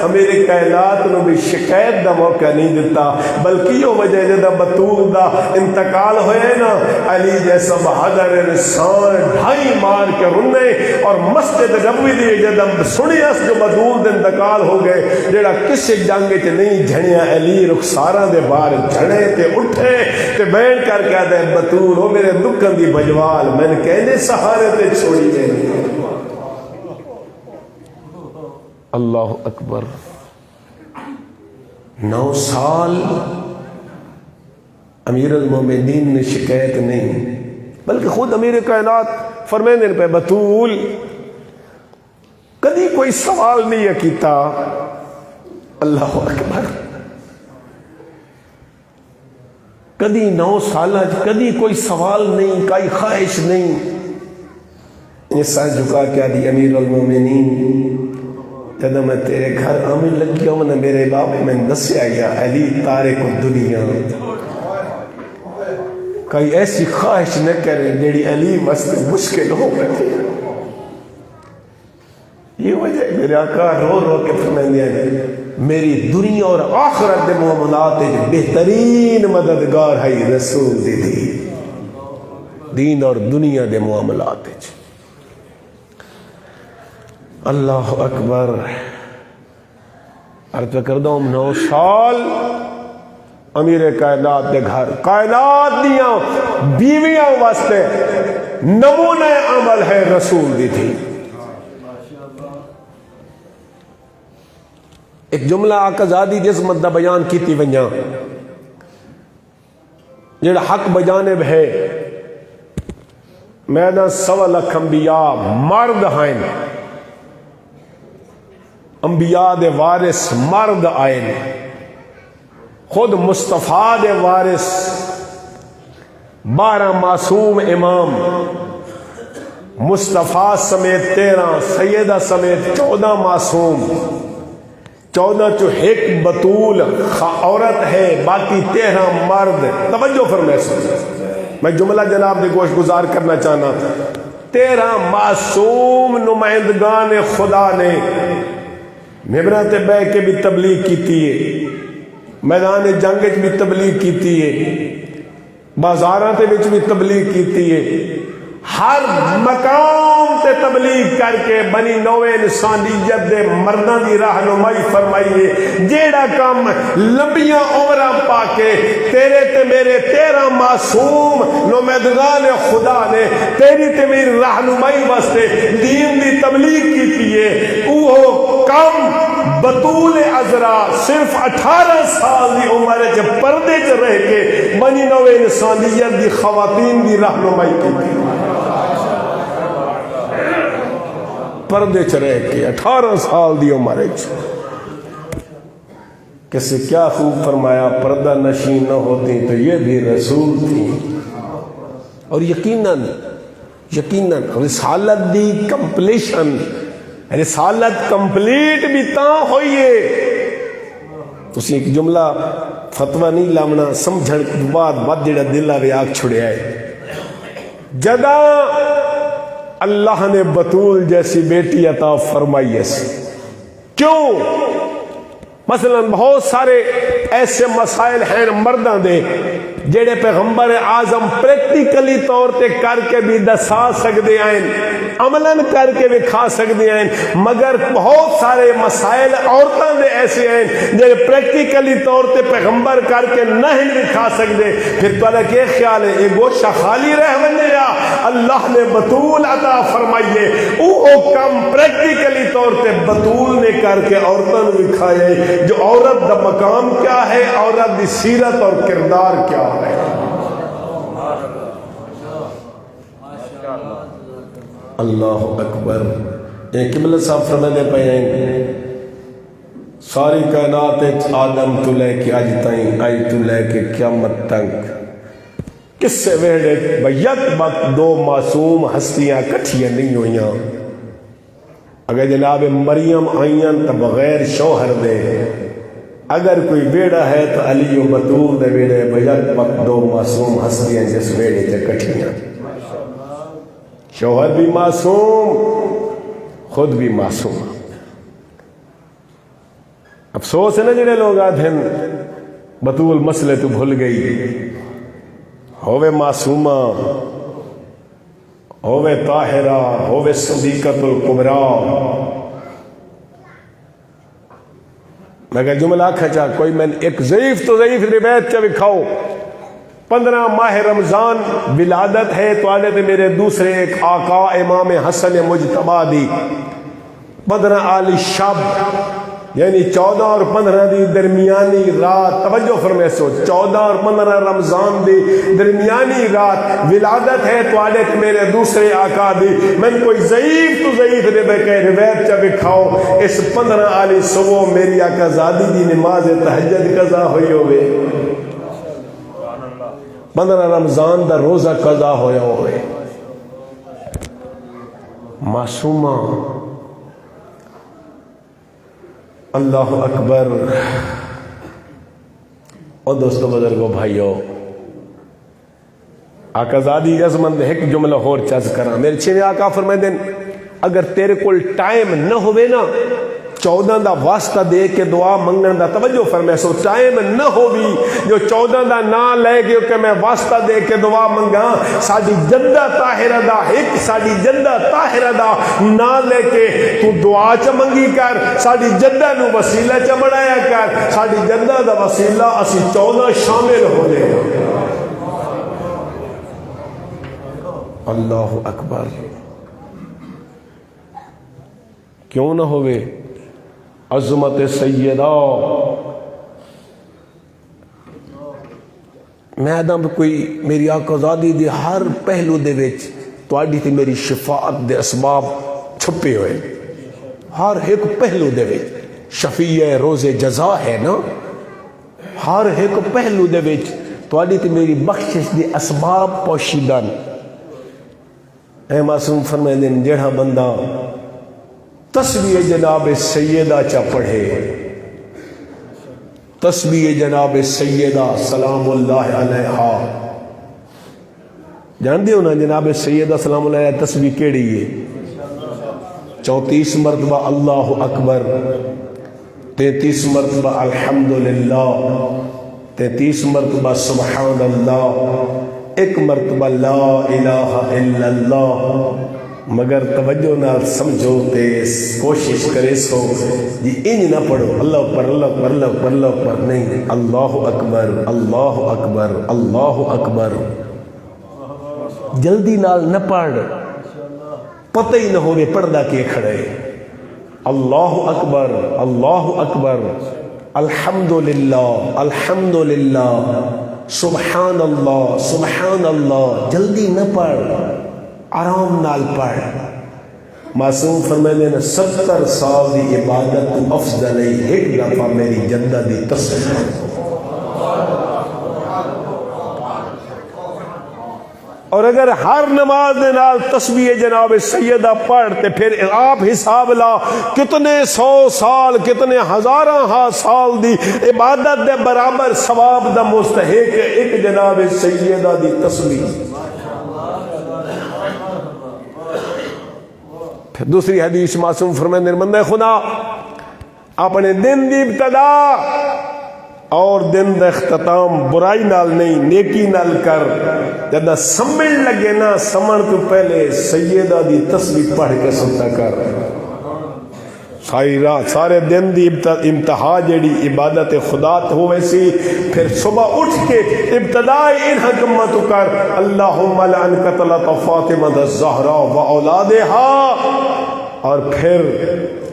امیر کائنات نو بھی شکایت دا موقع نہیں دیتا. بلکہ یہ وجہ جدا بطول دا انتقال ہوئے نا, علی جیسا بہادر انسان ڈھائی مار کے رنے اور مسجد نبوی دی جدا سنی اس جو بطول دا انتقال ہو گئے جڑا کسی جنگ چ نہیں جھڑیا. علی رخساراں دے باہر جھڑے تے اٹھے تے بیٹھ کر کہہ دے بطول ہو میرے دکھن دی بجوال میں نے کہنے سہارے تے چھوڑی جائے. اللہ اکبر. 9 سال امیر المومنین نے شکایت نہیں, بلکہ خود امیر کائنات فرمانے پہ بطول کدی کوئی سوال نہیں کیتا. اللہ اکبر. کدی 9 سالہ کدی کوئی سوال نہیں, کوئی خواہش نہیں. یہ سر جھکا کیا دی امیر المومنین جب میں تیرے گھر آمن لگ گیا ہوں, میرے باپ میں دسیا گیا علی تارک الدنیا. کوئی ایسی خواہش نہ کرے جیڑی علی واسطے مشکل ہو گئی. یہ وجہ میرے آقا رو رو کے فرماندے ہیں میری دنیا اور آخرت دے معاملات بہترین مددگار ہے رسول دی دین اور دنیا دے معاملات. اللہ اکبر. عرض کردہ 9 سال امیر کائنات دے گھر کائنات دیاں بیویاں واسطے نمونہ عمل ہے رسول دی تھی. ایک جملہ آقا زادی جسمت دا بیان کیتی ونجاں جڑا حق بجانب ہے میدان 1.25 لاکھ انبیاء مرد ہیں انبیاء دے وارث مرد آئے خود مصطفیٰ دے وارث 12 معصوم امام مصطفیٰ سمیت 13 سیدہ سمیت 14 معصوم 14 چو ایک بطول عورت ہے باقی 13 مرد. توجہ فرمائے میں جملہ جناب دے گوش گزار کرنا چاہنا. 13 معصوم نمائندگان خدا نے ممبران تے بہ کے بھی تبلیغ کیتی ہے میدان جنگ بھی تبلیغ کیتی ہے بازاراں تے وچ بھی تبلیغ کیتی ہے ہر مقام تے تبلیغ کر کے بنی نوع انسانیت دے مرداں دی رہنمائی فرمائی ہے. جیڑا کام لمبیاں عمراں پا کے تیرے تے میرے 13 معصوم نمائندگان خدا نے تیری تے میری رہنمائی واسطے دین دی تبلیغ کیتی ہے وہ کام بطول عذرا صرف 18 سال دی عمر چ پردے چ رہ کے بنی نوع انسانیت دی خواتین دی رہنمائی کی. پردے چ رہ کے 18 سال دی عمر چ کسی کیا خوب فرمایا پردہ نشین نہ ہوتی تو یہ بھی رسول تھی. اور یقیناً رسالت دی کمپلیشن رسالت کمپلیٹ بھی تاں ہوئیے. تسی ایک جملہ فتوہ نہیں لاؤنا سمجھن بعد جڑا دل آوے آگ چھڑیا ہے جدا اللہ نے بطول جیسی بیٹی عطا فرمائی ہے. کیوں؟ مثلا بہت سارے ایسے مسائل ہیں مرداں دے جڑے پیغمبر اعظم پریکٹیکلی طور تے کر کے بھی دسا سکتے ہیں عملاً کر کے بھی کھا سکتے ہیں مگر بہت سارے مسائل عورتوں دے ایسے ہیں جڑے پریکٹیکلی طور تے پیغمبر کر کے نہیں بھی کھا سکتے. پھر تو اللہ کے خیال ہے یہ گوشہ خالی رہ بنے یا اللہ نے بطول عطا فرمائیے وہ کم پریکٹیکلی طور تے بطول نے کر کے عورتوں بھی کھائے. جو عورت دا مقام کیا ہے عورت دی سیرت اور کردار کیا ہے. اللہ اکبر. ایک قبلہ صاحب فرماتے پہ ہیں ساری کائنات آدم تو لے کے آج تائیں آئی تو لے کے قیامت تک کس سے ویڑے بیت وقت 2 معصوم ہستیاں کٹھیاں نہیں ہوئیاں. اگر جناب مریم آئیاں تو بغیر شوہر دے اگر کوئی بیڑا ہے تو علی و بطول دے بیڑے بیت وقت 2 معصوم ہستیاں جس بیڑے تے کٹھیاں شوہر بھی معصوم خود بھی معصوم. افسوس ہے نا جنہیں لوگ آتے ہیں بطول مسئلے تو بھول گئی ہووے معصومہ ہووے طاہرہ ہووے صدیقۃ الکبریٰ. میں کہ جملہ کھچا کوئی میں ایک ضعیف تو ضعیف روایت کیا بکھاؤ 15 ماہ رمضان ولادت ہے تو آنے تھے میرے دوسرے ایک آقا امام حسن مجتبی دی 15 آلی شب یعنی 14 اور 15 دی درمیانی رات. توجہ فرمائے سو 14 اور 15 رمضان دی درمیانی رات ولادت ہے تو آنے تھے میرے دوسرے آقا دی. میں کوئی ضعیف تو ضعیف روایت چا بکھاؤ اس 15 آلی صبح میری آقا زادی دی نماز تہجد قضا ہوئی ہوئے 15 رمضان دا روزہ قضا ہویا ہوئے. معصومہ اللہ اکبر. اور دوستو بزرگو بھائیو آقا زادی عظمت ایک جملہ اور چز کرا میرے چھنے آقا فرمائے دیں اگر تیرے کول ٹائم نہ ہوئے نا 14 دا واسطہ دے کے دعا منگن دا توجہ فرمائے سو ٹائم نہ ہوئی جو 14 دا نا لے گئے کہ میں واسطہ دے کے دعا منگا ساڑی جدہ طاہرہ دا ایک ساڑی جدہ طاہرہ دا نا لے کے تو دعا چا منگی کر ساڑی جدہ نو وسیلہ چا بڑھایا کر ساڑی جدہ دا وسیلہ اسی 14 شامل ہو لے اللہ اکبر کیوں نہ ہوئے عظمت سیدہ میدان کوئی میری آقا زادی دی ہر پہلو دے وچ تواڈی تے میری شفاعت دے اسباب چھپے ہوئے ہر ایک پہلو دے وچ شفیع روز جزا ہے نا ہر ایک پہلو دے وچ تواڈی تے میری بخشش دے اسباب پوشیدہ اے معصوم فرمائے دن جڑا بندہ تسبیح جناب سیدہ چا پڑھے تسبیح جناب سیدہ سلام اللہ علیہا جان دیو نا جناب سیدہ سلام اللہ علیہ تسبیح کیڑی ہے 34 مرتبہ اللہ اکبر 33 مرتبہ الحمدللہ 33 مرتبہ سبحان اللہ 1 مرتبہ لا الہ الا اللہ مگر توجہ نہ سمجھو تے کوشش کرے سو جی انج نہ پڑھو اللہ اکبر اللہ اکبر اللہ اکبر اللہ اکبر نہیں اللہ اکبر اللہ اکبر اللہ اکبر جلدی نال نہ پڑھ پتہ ہی نہ ہوئے پردہ کے کھڑے اللہ اکبر الحمدللہ الحمدللہ سبحان اللہ جلدی نہ پڑھ آرام نال پڑھ معصوم فرمائے نے 70 سال دی عبادت تو افضل ہے ایک دفعہ میری جدہ دی تسبیح اور اگر ہر نماز دے نال تسبیح جناب سیدہ پڑھتے پھر آپ حساب لا کتنے 100 سال کتنے ہزاراں سال دی عبادت دے برابر ثواب دا مستحق ایک جناب سیدہ دی تسبیح پھر دوسری حدیث معصوم فرمائے نے بندہ خدا اپنے دن دی ابتدا اور دن دا اختتام برائی نال نہیں نیکی نال کر جدہ سمجھ لگے نا سمجھ تو پہلے سیدہ دی تسبیح پڑھ کے سنتا کر ساری رات سارے دن دی انتہا جیڑی عبادت خدا ہوئے سی پھر صبح اٹھ کے ابتدائی ان حکمت کر اللہم لعن قتلت فاطمہ الزہرا و اولادہا اور پھر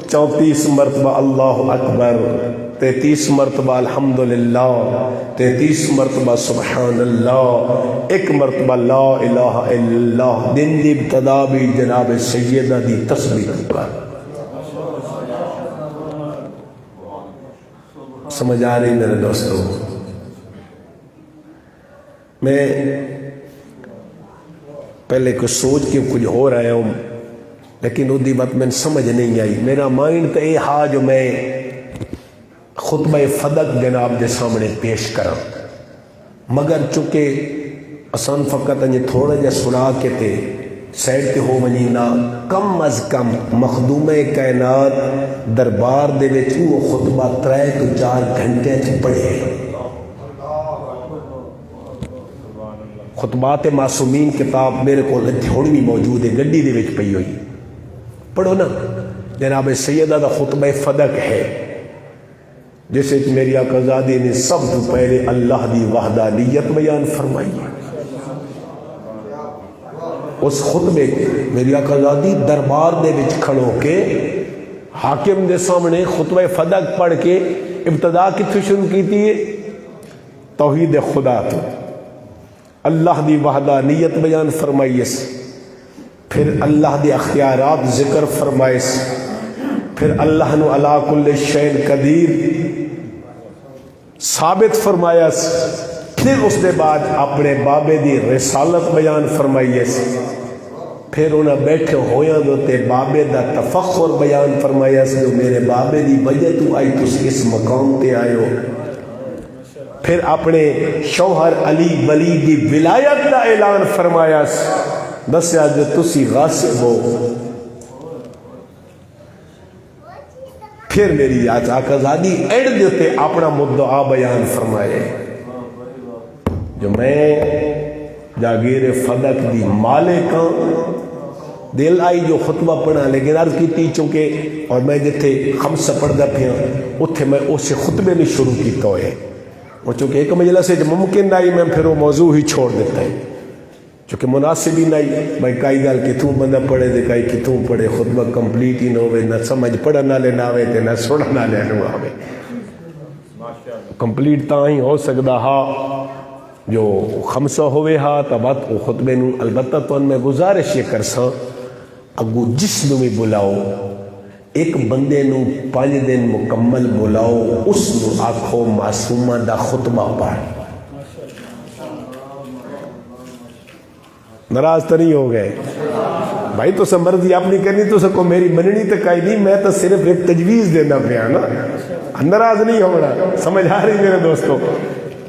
34 مرتبہ اللہ اکبر 33 مرتبہ الحمدللہ 33 مرتبہ سبحان اللہ 1 مرتبہ لا الہ الا اللہ دن دی ابتدا بھی جناب سیدہ دی تسبیح کر سمجھ آ رہی میرے دوستوں میں پہلے کچھ سوچ کے کچھ ہو رہا ہوں لیکن وہ بات میں سمجھ نہیں آئی میرا مائنڈ تو یہ ہا جو میں خطبہ فدق جناب دے سامنے پیش کرا مگر چونکہ اسان فقط انجھے تھوڑا جا سنا کے تے سیڈ تے ہو ونینا کم از کم مخدوم کائنات دربار دے وچ وہ خطبہ 3 تو 4 گھنٹے چ پڑھے خطبات معصومین کتاب میرے کو تھوڑی بھی موجود ہے گڈی دے وچ پئی ہوئی پڑھو نا جناب سیدہ دا خطبہ فدق ہے جیسے میری آقا زادی نے سب تو پہلے اللہ دی وحدانیت بیان فرمائی ہے اس خطبے میری آقا زادی دربار دے وچ کھڑو کے حاکم دے سامنے خطبہ فدق پڑھ کے ابتدا کتھوں شروع کی تھی توحید خدا تو اللہ دی وحدانیت بیان فرمائیس پھر اللہ دی اختیارات ذکر فرمائیس پھر اللہ نو علا کل شین قدیر ثابت فرمائیس پھر اس دے بعد اپنے بابے دی رسالت بیان فرمائیس پھر انہاں بیٹھے ہویاں دوتے بابے دا تفخر بیان فرمائیس جو میرے بابے دی وجہ تو آئی تس اس مقام تے آئے ہو پھر اپنے شوہر علی ولی دی ولایت دا اعلان فرمایا، دسیا جو تسی غاصب ہو۔ پھر میری آقازادی اینڈ دیتے اپنا مدعا بیان فرمائے، جو میں جاگیر فدق دی مالک ہوں۔ دل آئی جو خطبہ پڑھا، لیکن عرض کی تھی چونکہ اور میں جتھے خمسہ پڑھدا پیا اتھے میں اسے خطبے نہیں شروع کیتا ہوئے، اور چونکہ ایک مجلس سے ممکن نہیں میں پھر وہ موضوع ہی چھوڑ دیتا ہے، چونکہ مناسب ہی نہیں۔ میں کئی گل کتوں بندہ پڑھے دے کئی کتوں پڑھے، خطبہ کمپلیٹ ہی نہ ہوئے، نہ سمجھ پڑھن والے نہ آوے تے نہ سنن والے نہ آوے۔ کمپلیٹ تاں ہی ہو سکدا ہا جو خمسہ ہوئے ہا تبات او خطبے نو۔ البتہ تو میں گزارش یہ کرساں اگو جس نو بھی بلاؤ، ایک بندے نو 5 دن مکمل بلاؤ، اس نو آکھو معصومہ دا خطبہ پڑھ۔ ناراض تو نہیں ہو گئے بھائی؟ تو سا مرضی اپنی کرنی، تو سکو میری مننی تو کئی نہیں، میں تو صرف ایک تجویز دینا پیا نا، ناراض نہیں ہونا۔ سمجھ آ رہی میرے دوستو؟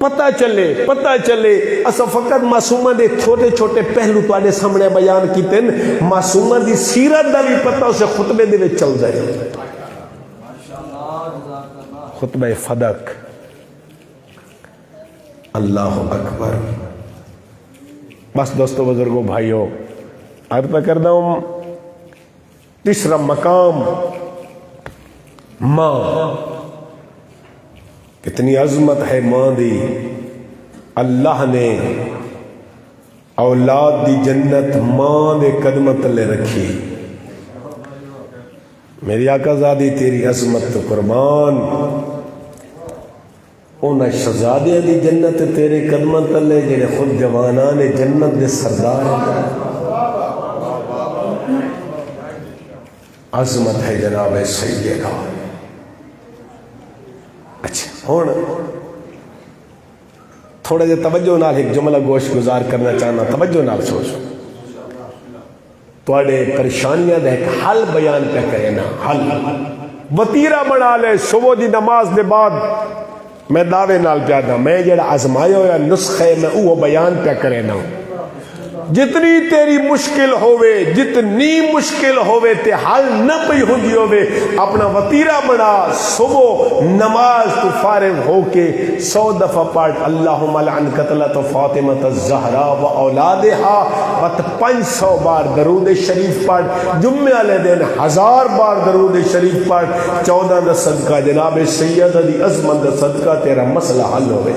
پتہ چلے اسا فقط معصومہ دے چھوٹے چھوٹے پہلو تواڈے سامنے بیان کیتے ہیں، معصومہ دی سیرت دا بھی پتہ اسے خطبے دے وچ چل جائے۔ خطبہ فدق، اللہ اکبر۔ بس دوستو بزرگوں بھائیو، عرض کردہ ہوں تیسرا مقام ماں، کتنی عظمت ہے ماں دی۔ اللہ نے اولاد دی جنت ماں دے قدم تلے رکھی۔ میری آقا زادی تیری عظمت تو قربان، انہاں شہزادیاں دی جنت تیرے قدم تلے جڑے خود جوانان جنت دے سردار ہیں۔ عظمت ہے جناب سیدہ۔ اچھا ہون تھوڑا جے توجہ نال ایک جملہ گوش گزار کرنا چاہنا، توجہ نال سوچو۔ تواڈے پریشانیاں دا ایک حل بیان پہ کرے نا، حل وطیرہ بنا لے صبح دی نماز دے بعد۔ میں دعوے نال پیادا، میں جڑا آزمایا ہوا نسخے میں وہ بیان پہ کرے نا۔ جتنی تیری مشکل ہوئے، جتنی مشکل ہوئے تے حل نہ پئی ہوندی ہوئے، اپنا وطیرہ بنا صبح نماز تو فارغ ہو کے 100 دفعہ پڑھ اللہم لعن قتلۃ فاطمۃ الزہرا و اولادہا، وت 500 بار درود شریف پڑھ، جمعے والے دن 1000 بار درود شریف پڑھ، 14 دا صدقہ جناب سیدہ دی عظمت دا صدقہ تیرا مسئلہ حل ہوئے۔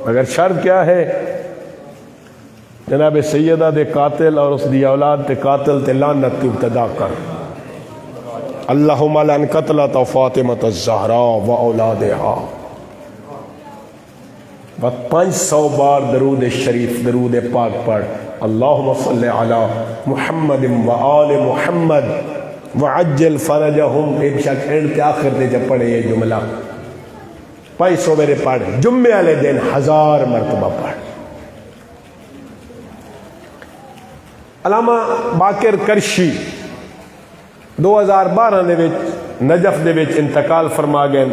مگر شرط کیا ہے؟ جناب سیدہ دے قاتل اور اس دی اولاد تے قاتل تے لعنت ابتدا کر، اللہم لعن قتلۃ فاطمۃ الزہرا و اولادہا، و 500 بار درود شریف درود پاک پڑھ، اللہم صلی علی محمد و آل محمد وعجل فرجہم۔ ایک شک اینڈ کے آخر دے جب پڑھے یہ جملہ 500 میرے پڑھ، جمعے والے دن 1000 مرتبہ پڑھ۔ علامہ باقر کرشی 2012 دے وچ نجف دے وچ انتقال فرما گئے،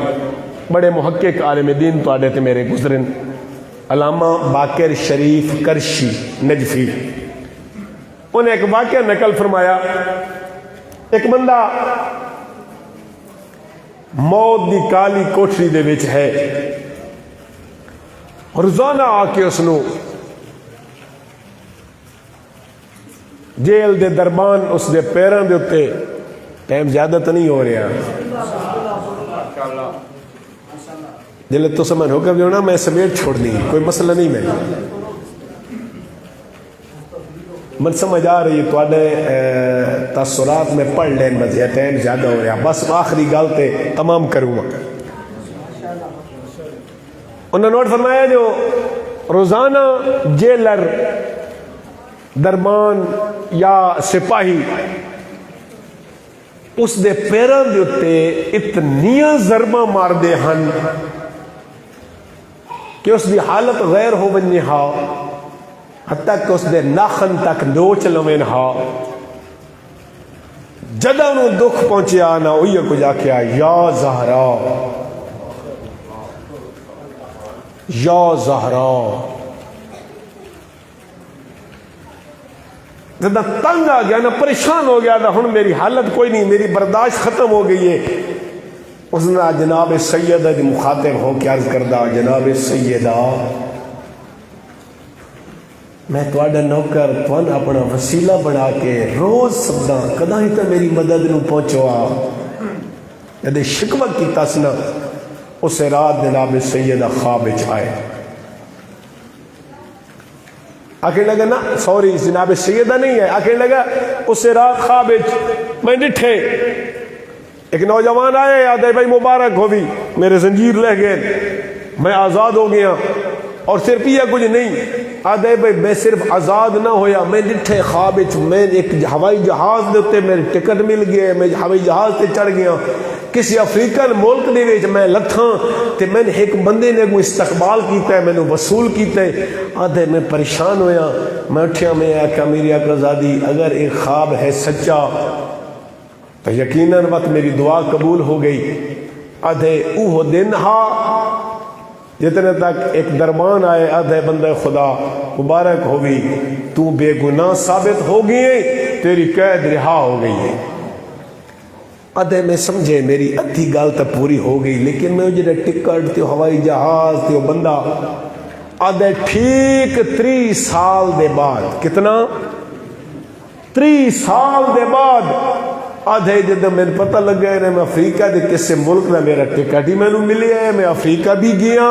بڑے محقق عالم دین تو آڈے تے میرے گزرن، علامہ باقر شریف کرشی نجفی۔ انہیں ایک واقعہ نقل فرمایا، ایک بندہ موت دی کالی کوٹری دے وچ ہے، روزانہ آ کے اس نو جیل دے دربان اس دے پیران دے اتے، ٹائم زیادہ تو نہیں ہو رہا، جلے تو سمجھ حکم جو نا میں سمیٹ چھوڑنی، کوئی مسئلہ نہیں میں من سمجھ آ رہی تو آنے تاثرات میں پڑھ لین مزید ٹائم زیادہ ہو رہا، بس آخری گالتے تمام کروں گا۔ انہوں نے نوٹ فرمایا جو روزانہ جیلر دربان یا سپاہی اس دے پیران دے اتے اتنیاں ضربہ مار دے ہن کہ اس دی حالت غیر ہو بنی ہا، حتیٰ کہ اس دے ناخن تک نوچ لوین ہا، جدہ انہوں دکھ پہنچیا نہ ہوئی کچھ آکھیا یا زہرا یا زہرا. جدہ تنگ آ گیا نا پریشان ہو گیا نا ہن میری حالت کوئی نہیں میری برداشت ختم ہو گئی ہے. اس نے جناب سیدہ دی مخاطب ہو کے عرض کردہ جناب سیدہ میں تواڈا نوکر تواڈا اپنا وسیلہ بنا کے روز سبدا کدا ہی تو میری مدد نو پہنچوا. جدے شکوہ کیتا سنا اس رات جناب سیدہ خواب وچ آئے. آکھنے لگا نا سوری جناب سیدہ نہیں ہے آکھنے لگا اس رات خواب وچ میں ڈٹھے ایک نوجوان آئے آدھے بھائی مبارک ہوئی میرے زنجیر لہ گئے میں آزاد ہو گیا اور صرف یہ کچھ نہیں آدھے بھائی میں صرف آزاد نہ ہویا میں ڈٹھے خواب میں ایک ہوائی جہاز دیتے میرے ٹکٹ مل گئے میں ہوائی جہاز تے چڑھ گیا کسی افریقن ملک دے وچ میں لتھاں تے میں ایک بندے نے کو استقبال کیتا ہے مینوں وصول کیتا ہے. آدھے میں پریشان ہویا میں اٹھیا میں آکھا میری آقازادی اگر ایک خواب ہے سچا تو یقیناً وقت میری دعا قبول ہو گئی. آدھے اوہ دن ہا جتنے تک ایک دربان آئے آدھے بندہ خدا مبارک ہوئی تو بے گناہ ثابت ہو گئی تیری قید رہا ہو گئی ہے. آدھے میں سمجھے میری ادھی گال تو پوری ہو گئی لیکن میں جڑے ٹکٹ تے ہوائی جہاز تے بندہ آدھے ٹھیک 3 سال دے بعد کتنا 3 سال دے بعد آدھے جدہ میں پتہ لگ گئے میں افریقہ دے کسے ملک میں میرا ٹکٹ ہی میں نے ملے ہے میں افریقہ بھی گیا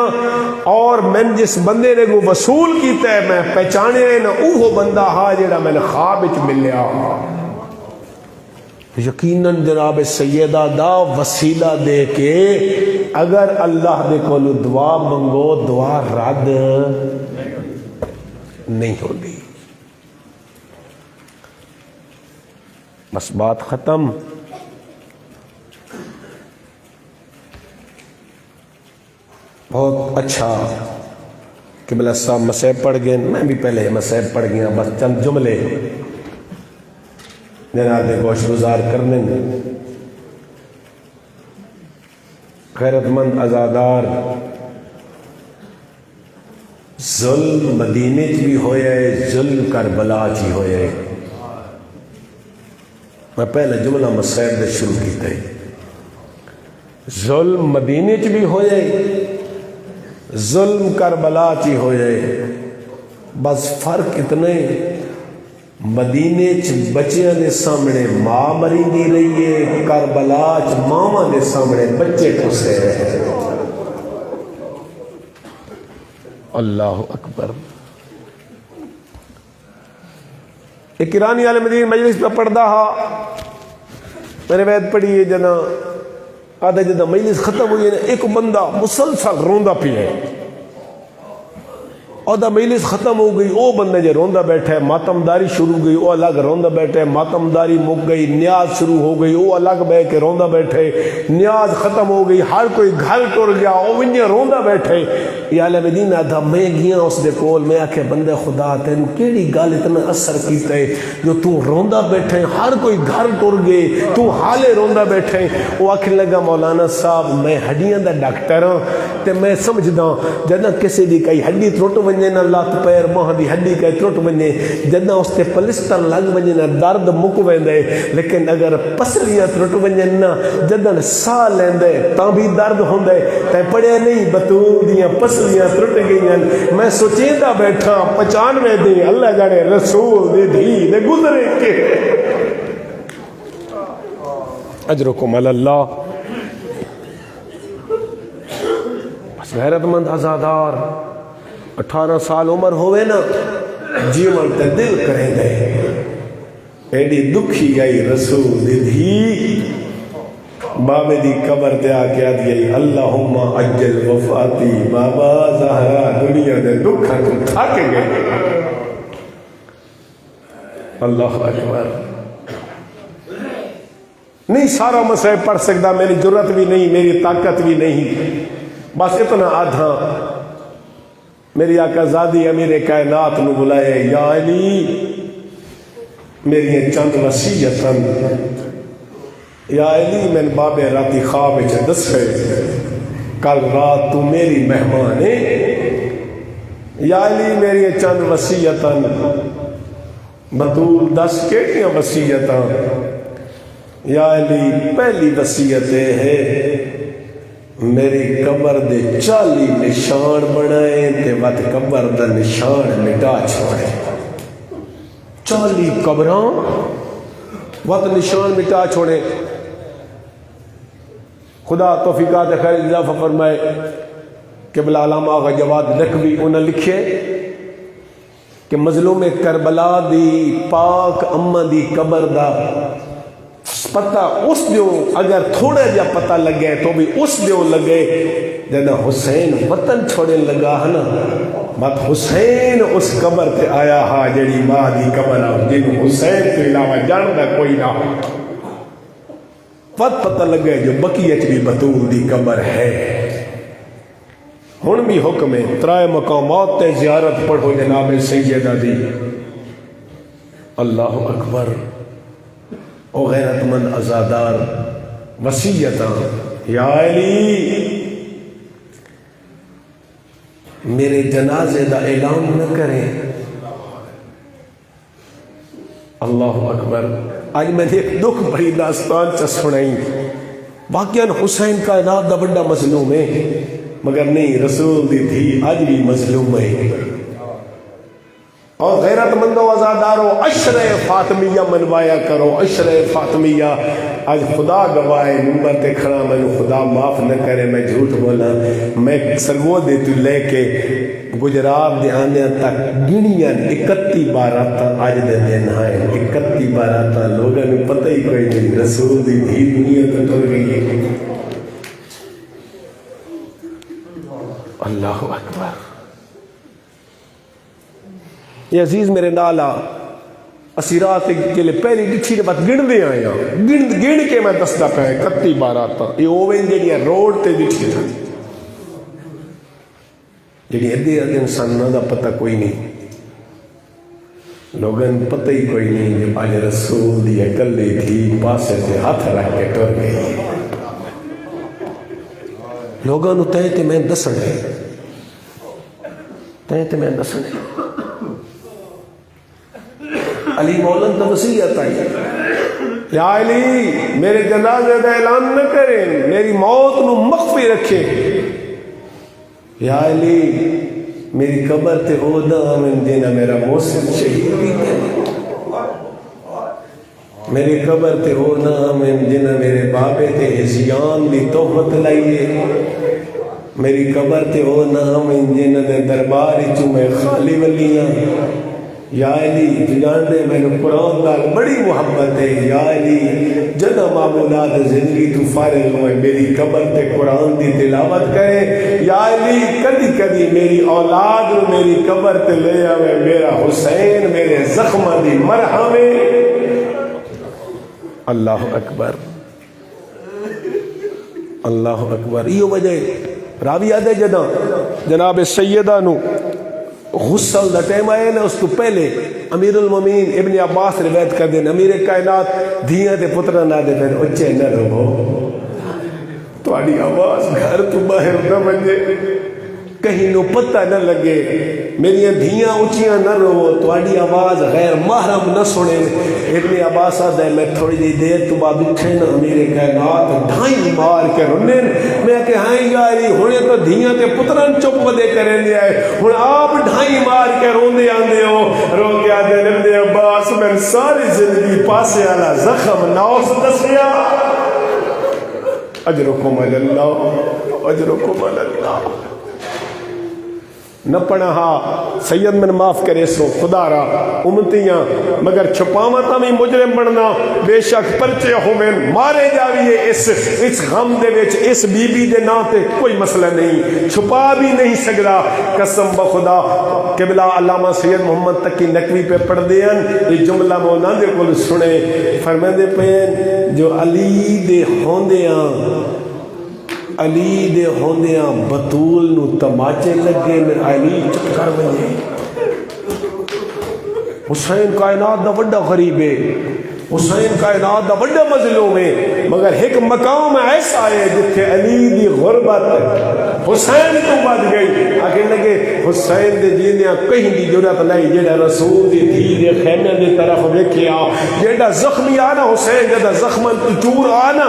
اور میں جس بندے نے کو وصول کیتا ہے میں پہچانے نا اوہ بندہ ہا جڑا میں نے خواب وچ ملیا. یقیناً جناب سیدہ دا وسیلہ دے کے اگر اللہ دے کولو دعا منگو دعا رد نہیں ہوگی. بس بات ختم. بہت اچھا قبلہ صاحب مسیح پڑھ گئے میں بھی پہلے مسیح پڑھ گیا بس چند جملے جناب گوش گزار کرنے غیرت مند ازادار ظلم مدینے چ بھی ہویا ہے ظلم کربلا چ ہویا ہے. میں پہلے جملہ مسیح دے شروع کیتا ہے ظلم مدینے چ بھی ہویا ہے ظلم کربلا چ ہویا ہے. بس فرق اتنے مدینے چ بچیاں دے سامنے ماں مری دی رہی ہے کربلا چ ماواں دے سامنے بچے ٹھسے رہے. اللہ اکبر. ایک ایرانی عالم دین مجلس پہ پڑھدا ہا میں نے وید پڑھی ہے جنا آدھا جدہ مجلس ختم ہوئی ہے ایک بندہ مسلسل روندا پیا ہے اور دا مجلس ختم ہو گئی او بندے جو روندہ بیٹھا ہے ماتمداری شروع گئی او الگ روندہ بیٹھے ماتمداری مک گئی نیاز شروع ہو گئی او الگ بے کے روندہ بیٹھے نیاز ختم ہو گئی ہر کوئی گھر ٹر گیا او ونجے روندہ بیٹھے. یا عالم دین آدھا میں گیا اس دے کول میں آکھے بندے خدا تین کیڑی گال اتنا اثر کیتا ہے جو تو روندہ بیٹھے ہر کوئی گھر ٹر گئے تو حالے روندہ بیٹھے. وہ آکھنے لگا مولانا صاحب میں ہڈیاں دا ڈاکٹر ہاں تے میں سمجھدا جدہ کسی دی کئی ہڈی ٹرٹ ونجے نہ لات پیر ماہ دی ہڈی کئی ٹرٹ ونجے جدہ اس تے پلسٹر لگ ونجے نہ درد مک ویندے لیکن اگر پسلیاں ٹرٹ ونجے نہ جدہ سا لیندے تاں بھی درد ہوندے تے پڑھے نہیں بطول دیاں پسلیاں ٹرٹ گئیاں. میں سوچیندہ بیٹھا 95 دے اللہ جانے رسول دے دھی دے گزرے کے اجرکم اللہ. بس غیرت مند ازادار 18 سال عمر ہوئے نا جیون تے دل کریں گے ایڈی دکھی آئی رسول دی دھی بابے دی قبر تے آکے آدھ گئی اللہم اجل وفاتی بابا زہرا دنیا دے دکھا تم تھاکے گئے. اللہ اکبر. نہیں سارا مسئلہ پڑھ سکتا میری جرت بھی نہیں میری طاقت بھی نہیں بس اتنا آدھا میری آقا زادی امیر کائنات نو بلائے یا علی میری چند وصیتاں یا علی میں باب راتی خواب دس ہے کل رات تو میری مہمان ہے، یا علی میری چند وصیتاں بطول دس کیڑیاں وصیتاں؟ یا علی پہلی وصیت ہے میری قبر دے 40 نشان بنائے تے وت قبر دا نشان مٹا چھوڑے۔ 40 قبراں وت نشان مٹا چھوڑے۔ خدا توفیقات خیر اضافہ فرمائے کہ بلا علامہ آغا جواد نقوی انہوں نے لکھے کہ مظلوم کربلا دی پاک اماں دی قبر دا پتہ اس دیوں اگر تھوڑا جا پتہ لگے تو بھی اس دیوں لگے جنہ حسین وطن چھوڑے لگا ہے نا، مت حسین اس قبر تے آیا ہا جڑی ماں دی قبر آ جن حسین کے علاوہ جاندا کوئی نہ پتہ لگے جو بقیت بھی بطول دی قبر ہے۔ ہن بھی حکم ہے 3 مقامات تے زیارت پڑھو جناب سیدہ دی۔ اللہ اکبر۔ او غیرت مند ازادار وصیتاں، یا علی میرے جنازے دا اعلان نہ کریں۔ اللہ اکبر۔ آج میں نے ایک دکھ بھری داستان چا سنائی، واقعاً حسین کائنات دا بڑا مظلوم ہے مگر نہیں، رسول دی تھی آج بھی مظلوم ہے۔ اور غیرت مندو ازادارو عشر فاطمیہ منوایا کرو، عشر فاطمیہ۔ آج خدا گواہ نمبر تے کھڑا، میں خدا معاف نہ کرے میں جھوٹ بولا، میں سلوو دے تو لے کے گجرات دے آنے تک گنیاں 31 باراتاں آج دے دن آئے، 31 باراتاں لوگوں نے پتہ ہی کوئی نہیں، رسول دی بھی دنیا تو ٹر گئی ہے۔ اللہ اکبر۔ یہ عزیز میرے نالا اسیرات کے لئے پہلی ڈٹھی نے بات گن دے آیا، گن کے میں دستا پہ 31 باراتاں۔ یہ اوین جڑی ہے روڈ تے ڈٹھی تھا جڑی ادھے انسان نہ دا پتہ کوئی نہیں، لوگوں پتہ ہی کوئی نہیں، جب آج رسول دی اکلی تھی پاسے سے ہاتھ رکھ کے ٹر گئی۔ لوگوں تہتے میں دسنے، تہتے میں دسنے۔ علی مولن تو وصیت آئی، یا علی میرے جنازے دا اعلان نہ کریں، میری موت نو مخفی رکھیں۔ یا علی میری قبر تے او دامن دینا میرا محسن شہید بھی ہے، میری قبر تے او دامن دینا میرے بابے تے ہزیان دی تہمت لائیے، میری قبر تے او دامن دینا دے درباری چو میں خالی ولیاں۔ یا علی جاندے میں نے قرآن دال بڑی محبت ہے، یا علی جنہ معمولات زندگی تو فارغ ہوئے میری قبر تے قرآن دی تلاوت کرے۔ یا علی کدی کدی میری اولاد میری قبر تے لے آوے میرا حسین میرے زخمہ دی مرہمے۔ اللہ اکبر، اللہ اکبر۔ یہ وجہ راوی آدھے جدہ جناب سیدہ نو غسل دا ٹائم آئے نا، اس تو پہلے امیر المومنین ابن عباس روایت کر دیں، امیر کائنات دھیاں تے پترہ نہ دے پھر اچھے نہ رہو، تواڈی آواز گھر تو باہر نہ بنجے، کہیں نو پتہ نہ لگے، میری دھیاں اچھیاں نہ رہو، تواڈی آواز غیر محرم نہ سنے۔ ابن عباس آدھا ہے میں تھوڑی دی دیر تو بعد اٹھے نا امیر کائنات ڈھائی مار کے رونے، میں کہ ہاں یاری ہونے تو دھیاں تے پترن چپ ودے کریں دیا ہے، ہن آپ ڈھائی مار کے روندے آندے ہو، رو کے آدھے ابن عباس میں ساری زندگی پاسے آلا زخم ناؤس دسیا۔ اجرکم اللہ، اجرکم اللہ۔ نہ پڑھا سید من معاف کرے سو خدا را امتیاں، مگر چھپاواں تامی مجرم بننا، بے شک پرچے ہوئے مارے جاویے اس غم دے وچ، اس بی بی دے نا تے کوئی مسئلہ نہیں، چھپا بھی نہیں سکدا۔ قسم بخدا قبلہ علامہ سید محمد تقی نقوی پہ پڑھ دیاں، یہ جملہ مولانا دے کول سنے، فرماندے پین جو علی دے ہوندیاں، علی دے ہوندیاں بطول نو تماچے لگے، علی چکر بنے۔ حسین کائنات دا بڑا غریب ہے، حسین کائنات دا بڑا مظلوم ہے، مگر ایک مقام ایسا ہے جتھے علی دی غربت حسین تو بد گئی. آخر لگے حسین دے جیندیاں کہیں دی ضرورت نہیں، جیڑا رسول دی دھی دے خیمے دی طرف ویکھیا، جیڑا زخمی آنا حسین جیڑا زخمن تو چور آنا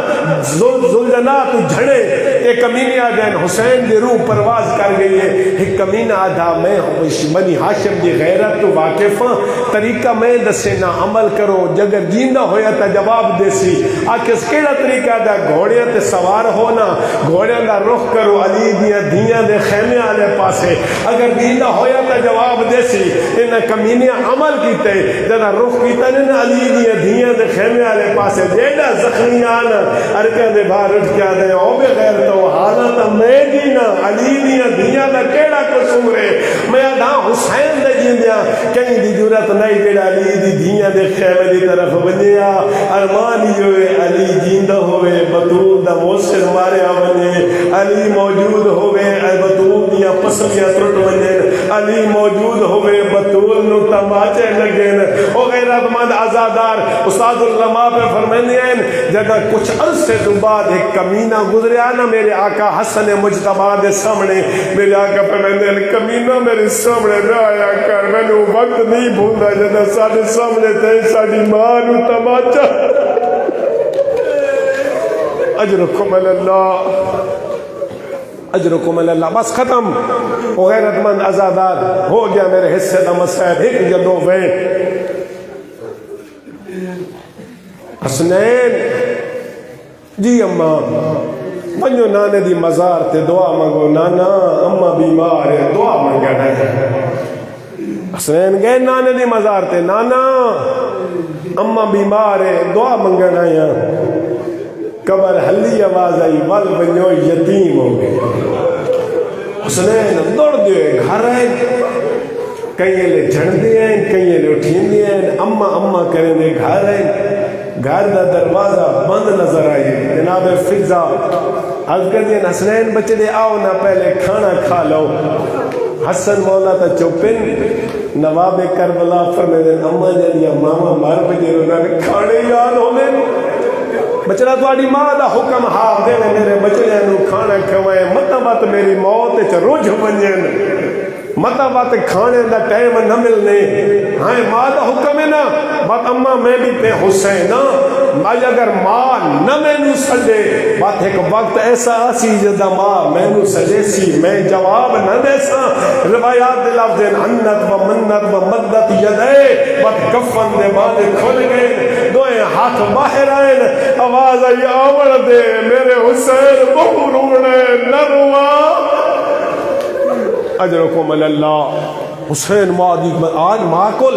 زلجنا تو جھڑے، ایک کمینے آ گئے حسین دی روح پرواز کر گئی ہے. ایک کمینہ آدھا میں بنی ہاشم دی غیرت تو واقف ہاں، طریقہ میں دسے نہ عمل کرو، جگر جیندہ ہویا تا جواب دے سی. آکس کیڑا طریقہ دا گھوڑیاں تے سوار ہونا، گھوڑیاں دا رخ کرو علی دیاں دھیاں دے خیمے والے پاسے، اگر جیندہ ہویا تا جواب دے سی. انہاں کمینے عمل کیتے جدا رخ کیتا نے علی دیاں دھیاں دے خیمے والے پاسے، جیڑا زخمی آنا ارکے دے باہر اٹھ کے آدھے او بغیر تو حالت میں جینا علی دیاں دھیاں دا کیڑا قصور ہے. میں آدھا حسین دے جیندیاں کہیں دی ضرورت نہیں، جیڑا علی دی دھیاں دے خیمے دی طرف بنیا. ارمان جو ہے علی جیندہ ہوئے بطول دا موسر ماریا بنے، علی موجود ہوئے بطول دیا پسلیاں ترٹ بنے، علی موجود ہوئے بطول نو تماچے لگین. او غیرت مند آزادار استاد العلماء پہ فرمانے ہیں جگہ کچھ عرصے تو بعد ایک کمینہ گزریا نا میرے آقا حسن مجتبیٰ دے سامنے. میرے آقا فرمانے ہیں کمینہ میرے سامنے نہ آیا کر، میں نے وقت نہیں بھولنا جگہ سارے سامنے تھے ساری ماں نو تماچا. اجرکم اللہ، اجرکم اللہ. بس ختم. وہ غیرت مند ازادار ہو گیا میرے حصے دا مسائب ایک جدو وین. حسنین جی اماں بنو نانے دی مزار تے دعا مانگو، نانا اماں بیمار ہے دعا مانگنا ہے. حسنین گئے نانے دی مزار تے، نانا اماں بیمار ہے دعا مانگنا ہے. قبر ہلی آواز آئی ول بنو یتیم ہو گئے. حسنین دوڑ دیئے گھر آئے، کہیں لے جھڑ دیئے کہیں لے اٹھین دیئے، اماں اماں کریں دے گھر آئے. گھر دا دروازہ بند نظر آئی. جناب فضا عرض کر دیا حسنین بچے دے آؤ نہ پہلے کھانا کھا لو. حسن مولا تا چوپن نواب کربلا فرمے دے اماں جدیا ماما مار بجے رونا نے کھانے یاد ہونے. بچڑا تواڈی ماں دا حکم ہاں دے میرے بچڑے نو کھانا کھوائے متا بات میری موت چ رجھ ونجن، متا بات کھانے دا ٹائم نہ ملنے. ہاں ماں دا حکم ہے نا بات اماں میں بھی تے حسین آج اگر ماں نہ میں نو سجے بات ایک وقت ایسا آسی جدا ماں میں نو سجے سی میں جواب نہ دے سا. روایات دے لفظ انت و منت و مدت یدے بات کفن دے بعد کھل گئے دوئے ہاتھ باہر آئے. آواز آئی آوڑ دے میرے حسین بہو رونے نہ روا. اجرکم اللہ. حسین مادی آج ماں کل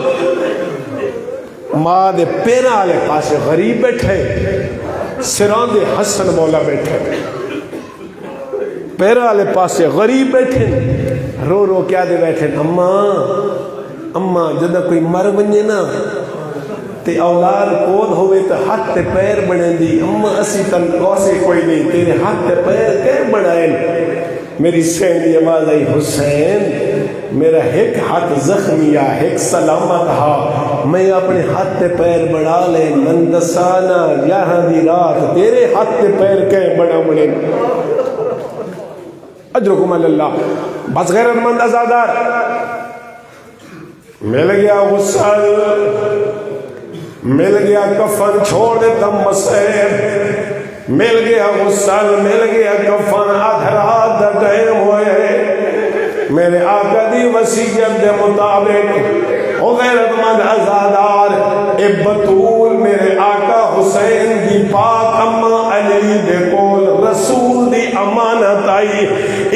ماں دے پیرا والے پاسے غریب بیٹھے، سران دے حسن مولا بیٹھے، پیرا والے پاسے غریب بیٹھے رو رو کیا دے بیٹھے. اماں اماں جدہ کوئی مر ونجے نا تے اولاد کول ہوئے تو ہاتھ تے پیر بنے دی. اماں اسی تن کوسے کوئی نہیں تیرے ہاتھ تے پیر کہیں بڑھائیں. میری سین دی آواز آئی حسین میرا ایک ہاتھ زخمی یا ایک سلامت ہا، میں اپنے ہاتھ تے پیر بڑھا لے نندسانا یہاں دی رات تیرے ہاتھ تے پیر کہیں بڑھا بڑھے. اجرکم اللہ. بس غیرت مند ازادار مل گیا غسل، مل گیا کفن چھوڑ دیتا مسیب، مل گیا غسل مل گیا کفن آدھرات دا ٹائم ہوئے. میرے آقا دی وصیت دے مطابق او غیرت مند ازادار اے بطول میرے آقا حسین دی پاک اماں علی دے کول رسول دی امانت آئی.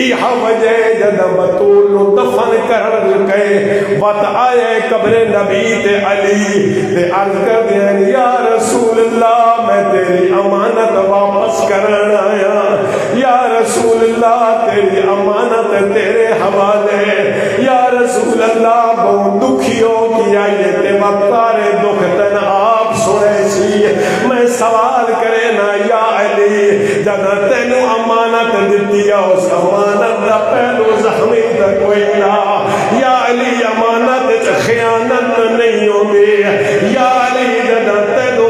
ایہا وجہ جد بطول نو دفن کر کے بات آئے قبر نبی تے علی تے عرض کر دیں یا رسول اللہ میں تیری امانت واپس کرنا آیا. یا رسول اللہ تیری امانت تیرے حوالے. یا رسول اللہ بہت دکھیوں کی آئیے تے وقتارے دکھ تن آپ سنے سی. میں سوال کرے نا یا علی جنا تینو امانت دیتی اس امانت دا پہلو زخمی دا کوئی نہ. یا علی امانت خیانت نہیں ہوگی. یا علی جنا تینو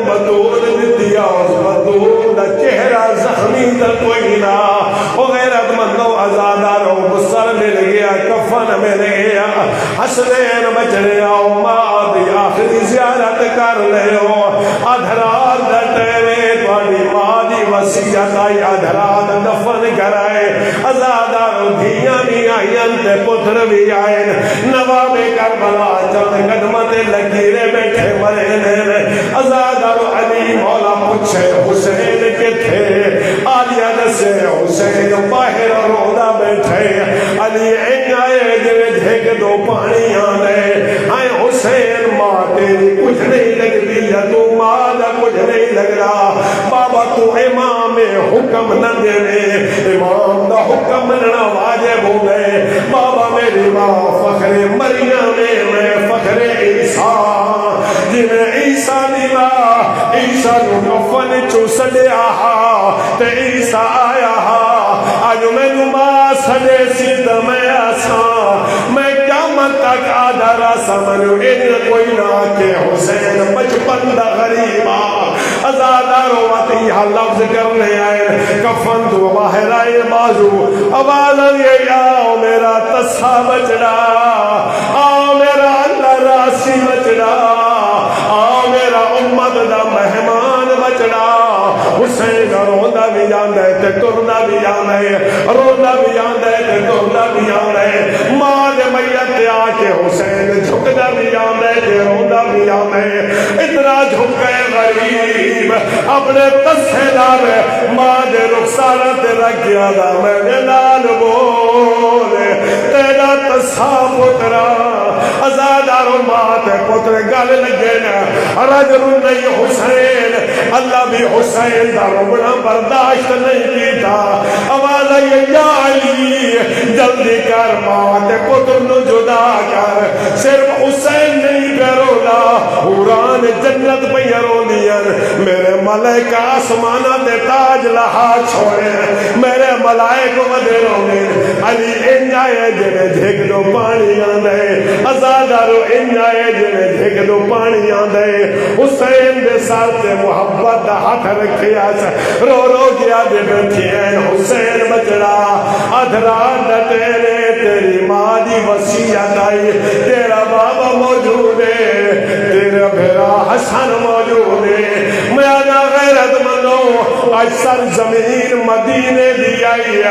حسین بچڑے آؤ ماں دی آخری زیارت کر لے ہو ادھرات ڈٹے تھوڑی ماں دی وصیت آئی ادھرات دفن کرائے ازادار دھیاں بھی آئین تے پتر بھی آئین نواب کربلا چند قدمت لکیرے بیٹھے مرے لے ازادار علی مولا پوچھے حسین کے تھے آلیہ دسے حسین باہر رودا بیٹھے علی این آئے جوے جھیک دو پانی آنے آئے حسین ماں تیری کچھ نہیں لگتی یا تو ماں دا کچھ نہیں لگ رہا بابا تو امام حکم نہ دینے امام دا حکم نہ واجب ہو گئے بابا میری ماں فخر مریم میں فخر عیسیٰ جنہیں عیسیٰ دیلا عیسیٰ نو کفن چوس لیا تے عیسیٰ آیا آج میں نماز سجے سیدھ میں آسان میں قیامت تک آدھا راسا منو ان کوئی نہ کہ حسین بچپن دا غریبا ازادہ رواتیہ لفظ کرنے آئے کفن تو باہر آئے بازو آواز آئے آؤ میرا تسا بچڑا آؤ میرا اللہ راسی بچڑا آؤ میرا امت دا مہمان بچڑا حسین روندہ بھی جاندہ ہے تے تردہ بھی جاندہ ہے روندہ بھی جاندہ ہے تے تردہ بھی جاندہ ہے ماں دے میت آکے حسین جھکدہ بھی جاندہ ہے تے روندہ بھی جاندہ ہے اتنا جھکے غریب اپنے تسے دارے ماں دے رخسارت رکھ گیا دا میں نال بولے تیرا تسا پترا ازادار و ماں تے پتر گل لگے نا رجل نہیں حسین اللہ بھی حسین دا ربنا برداشت نہیں کیتا آواز آئی یا علی جلدی کر ماں تے پتر نو جدا کر صرف حسین نہیں کرولا حوران جنت پہ رو دین میرے ملائکہ آسمانہ تے تاج لہا چھوڑے میرے ملائکہ ودے رونے علی انجائے جنہیں جھگ دو پانی آندے ازادارو انجائے جنہیں جھگ دو پانی آندے حسین دے ساتھ محبت دا ہاتھ رکھیا رو رو گیا دے بیٹھین حسین بچڑا ادھران ڈٹے تیری ماں دی وصیت آئی تیرا بابا موجود ہے تیرا بھیرا حسن موجود ہے میں آنا غیرت منو آج سر زمین مدینے دی آئی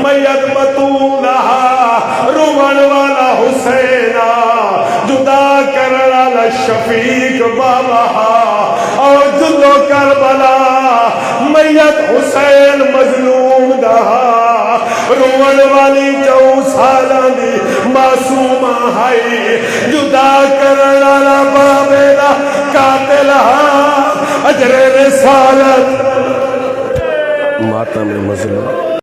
میت بطول رہا رومن والا حسینہ جدا کرنا شفیق بابا اور جلو کربلا میت حسین مظلوم دہا رومن والی 4 سالہ دی معصومہ ہائی جدا کرنا بابے دا قاتل اجر رسالت ماتم مظلوم